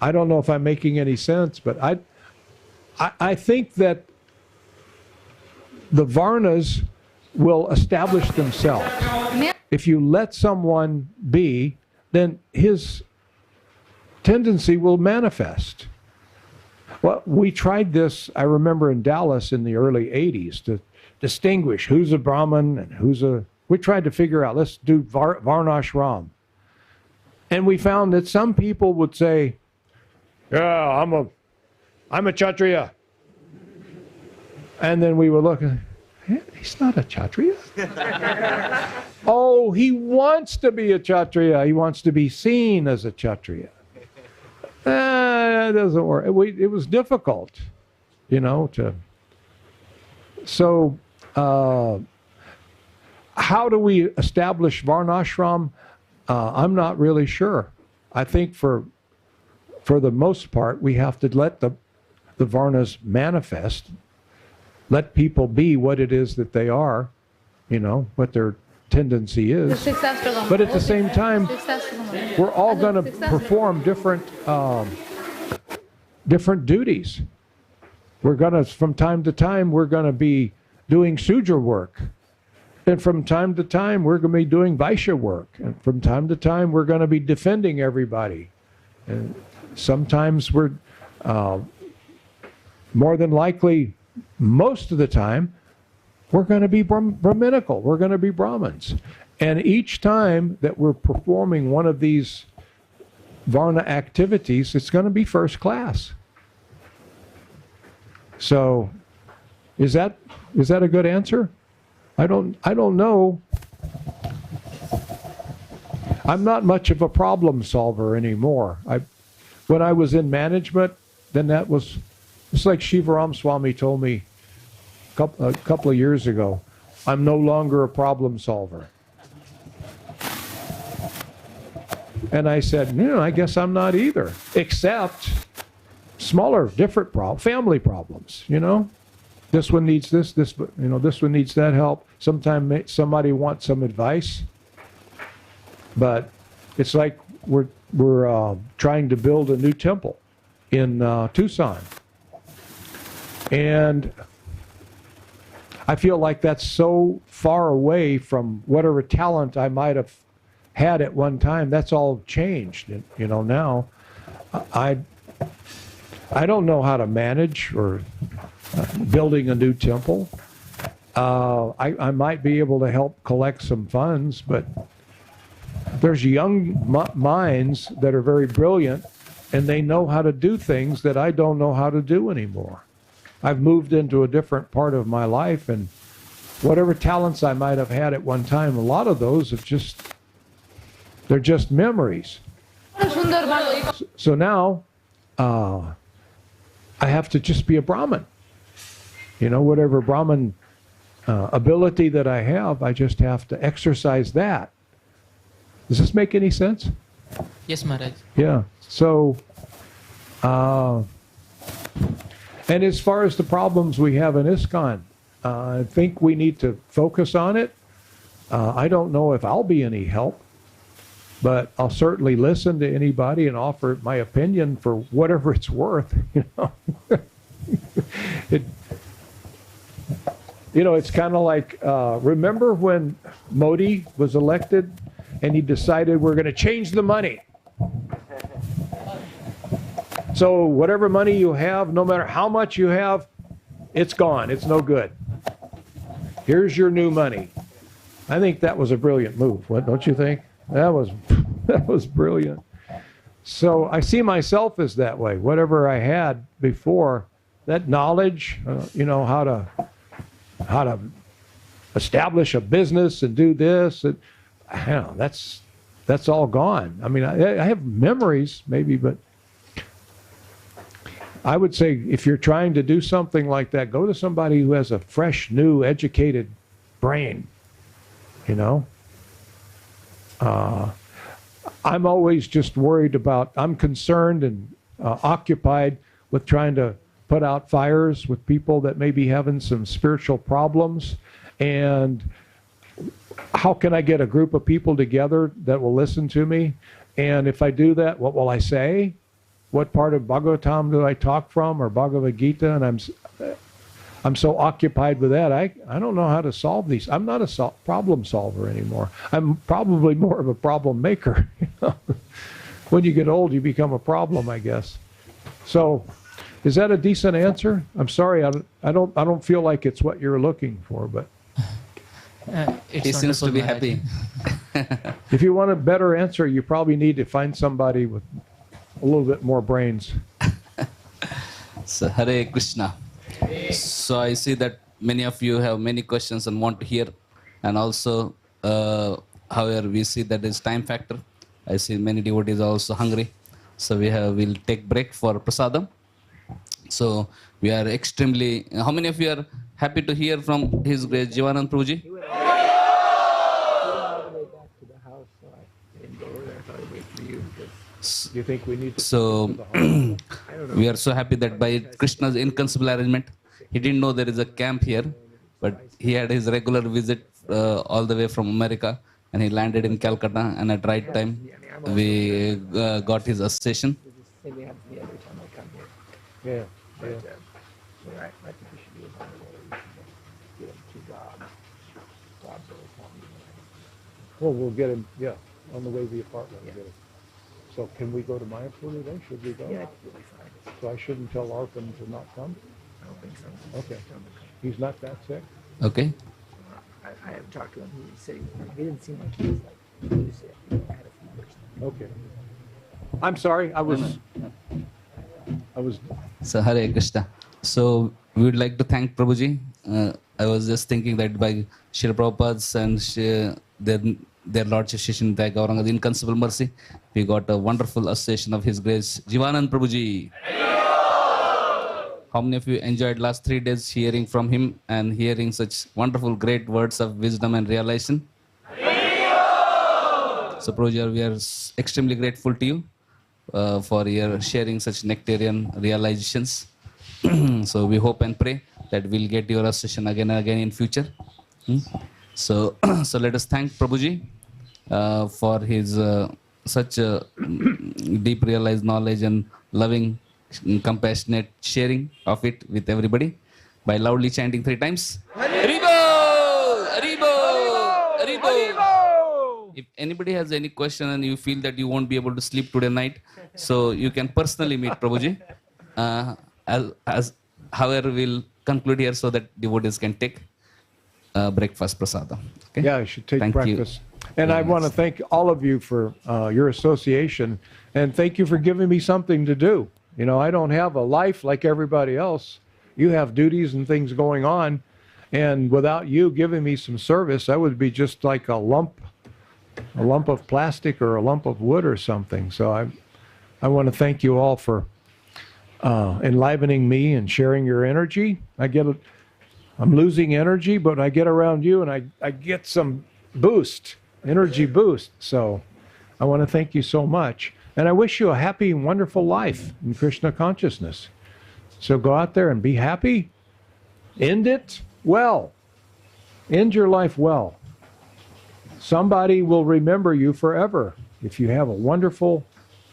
don't know if I'm making any sense, but I think that the Varnas will establish themselves. If you let someone be, then his tendency will manifest. Well, we tried this, I remember in Dallas in the early 80s, to distinguish who's a Brahmin and who's a... We tried to figure out, let's do Varnashram. And we found that some people would say, yeah, I'm a Kshatriya. And then we would look, he's not a Kshatriya. Oh, he wants to be a Kshatriya. He wants to be seen as a Kshatriya. That doesn't work. It was difficult, you know, to... So, how do we establish Varnashram? I'm not really sure. I think for the most part, we have to let the Varnas manifest, let people be what it is that they are, you know, what their tendency is. But at the same time, we're all going to perform different duties. We're going to, from time to time, we're going to be doing Sudra work. And from time to time, we're going to be doing Vaishya work. And from time to time, we're going to be defending everybody. And sometimes we're, more than likely, most of the time, we're going to be Brahminical. We're going to be Brahmins. And each time that we're performing one of these Varna activities, it's going to be first class. So, is that a good answer? I don't know. I'm not much of a problem solver anymore. When I was in management, then it's like Shivaram Swami told me a couple of years ago. I'm no longer a problem solver. And I said, no, I guess I'm not either, except smaller, different family problems, you know. This one needs this one needs that help. Sometimes somebody wants some advice. But it's like we're trying to build a new temple in Tucson. And I feel like that's so far away from whatever talent I might have had at one time. That's all changed, you know, now. I don't know how to manage or building a new temple. I might be able to help collect some funds, but there's young minds that are very brilliant, and they know how to do things that I don't know how to do anymore. I've moved into a different part of my life, and whatever talents I might have had at one time, a lot of those they're just memories. So now, I have to just be a Brahmin. You know, whatever Brahmin ability that I have, I just have to exercise that. Does this make any sense? Yes, Maharaj. Yeah. So, and as far as the problems we have in ISKCON, I think we need to focus on it. I don't know if I'll be any help, but I'll certainly listen to anybody and offer my opinion for whatever it's worth. It's kind of like, remember when Modi was elected and he decided we're going to change the money. So whatever money you have, no matter how much you have, it's gone. It's no good. Here's your new money. I think that was a brilliant move. What, don't you think? That was brilliant. So I see myself as that way. Whatever I had before, that knowledge, how to establish a business and do this, and that's all gone. I mean, I have memories maybe, but I would say if you're trying to do something like that, go to somebody who has a fresh, new, educated brain. I'm always just worried about, I'm concerned and occupied with trying to put out fires with people that may be having some spiritual problems. And how can I get a group of people together that will listen to me? And if I do that, what will I say? What part of Bhagavatam do I talk from, or Bhagavad Gita? And I'm so occupied with that, I don't know how to solve these. I'm not a problem solver anymore. I'm probably more of a problem maker. When you get old, you become a problem, I guess. So, is that a decent answer? I'm sorry, I don't feel like it's what you're looking for, but He seems to be happy. if you want a better answer, you probably need to find somebody with a little bit more brains. So, Hare Krishna. So I see that many of you have many questions and want to hear, and also, however, we see that there's time factor. I see many devotees are also hungry, so we'll take break for prasadam. So we are extremely. How many of you are happy to hear from His Grace Jivananda Prabhuji? Do you think we need to? So we are so happy that by Krishna's inconceivable arrangement, he didn't know there is a camp here, but he had his regular visit all the way from America, and he landed in Calcutta, and at right time we got his accession. Yeah. Well, we'll get him, on the way to the apartment. We'll get him. So can we go to Mayapur then? Should we go? Yeah, you'll be fine. So I shouldn't tell Arpan to not come? I don't think so. Okay. He's not that sick? Okay. I haven't talked to him. He said he didn't seem like he was sick. He had a fever. Okay. I'm sorry, I was. So Hare Krishna. So we would like to thank Prabhuji. I was just thinking that by Srila Prabhupada's and their Lordship Shishintai Gauranga's inconceivable mercy, we got a wonderful association of His Grace Jivananda Prabhuji. How many of you enjoyed last 3 days hearing from him and hearing such wonderful, great words of wisdom and realization? So Prabhuji, we are extremely grateful to you for your sharing such nectarian realizations. So we hope and pray that we'll get your association again and again in future. So let us thank Prabhuji for his such deep realized knowledge and loving, compassionate sharing of it with everybody by loudly chanting 3 times. Haribo! Haribo! Haribo! If anybody has any question and you feel that you won't be able to sleep today night, so you can personally meet Prabhuji. However, we'll conclude here so that devotees can take breakfast prasadam. Okay? Yeah, I should take Thank breakfast. You. And I want to thank all of you for your association, and thank you for giving me something to do. I don't have a life like everybody else. You have duties and things going on, and without you giving me some service, I would be just like a lump of plastic or a lump of wood or something. So I want to thank you all for enlivening me and sharing your energy. I'm losing energy, but I get around you and I get some energy boost. So I want to thank you so much. And I wish you a happy and wonderful life in Krishna consciousness. So go out there and be happy. End it well. End your life well. Somebody will remember you forever if you have a wonderful,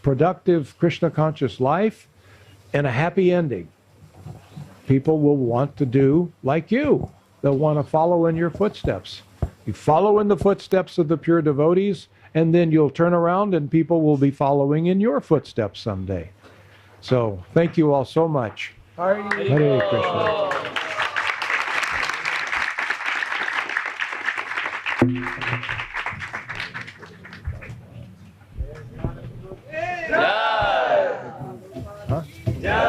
productive, Krishna conscious life and a happy ending. People will want to do like you. They'll want to follow in your footsteps. You follow in the footsteps of the pure devotees, and then you'll turn around and people will be following in your footsteps someday. So thank you all so much. Hare Krishna.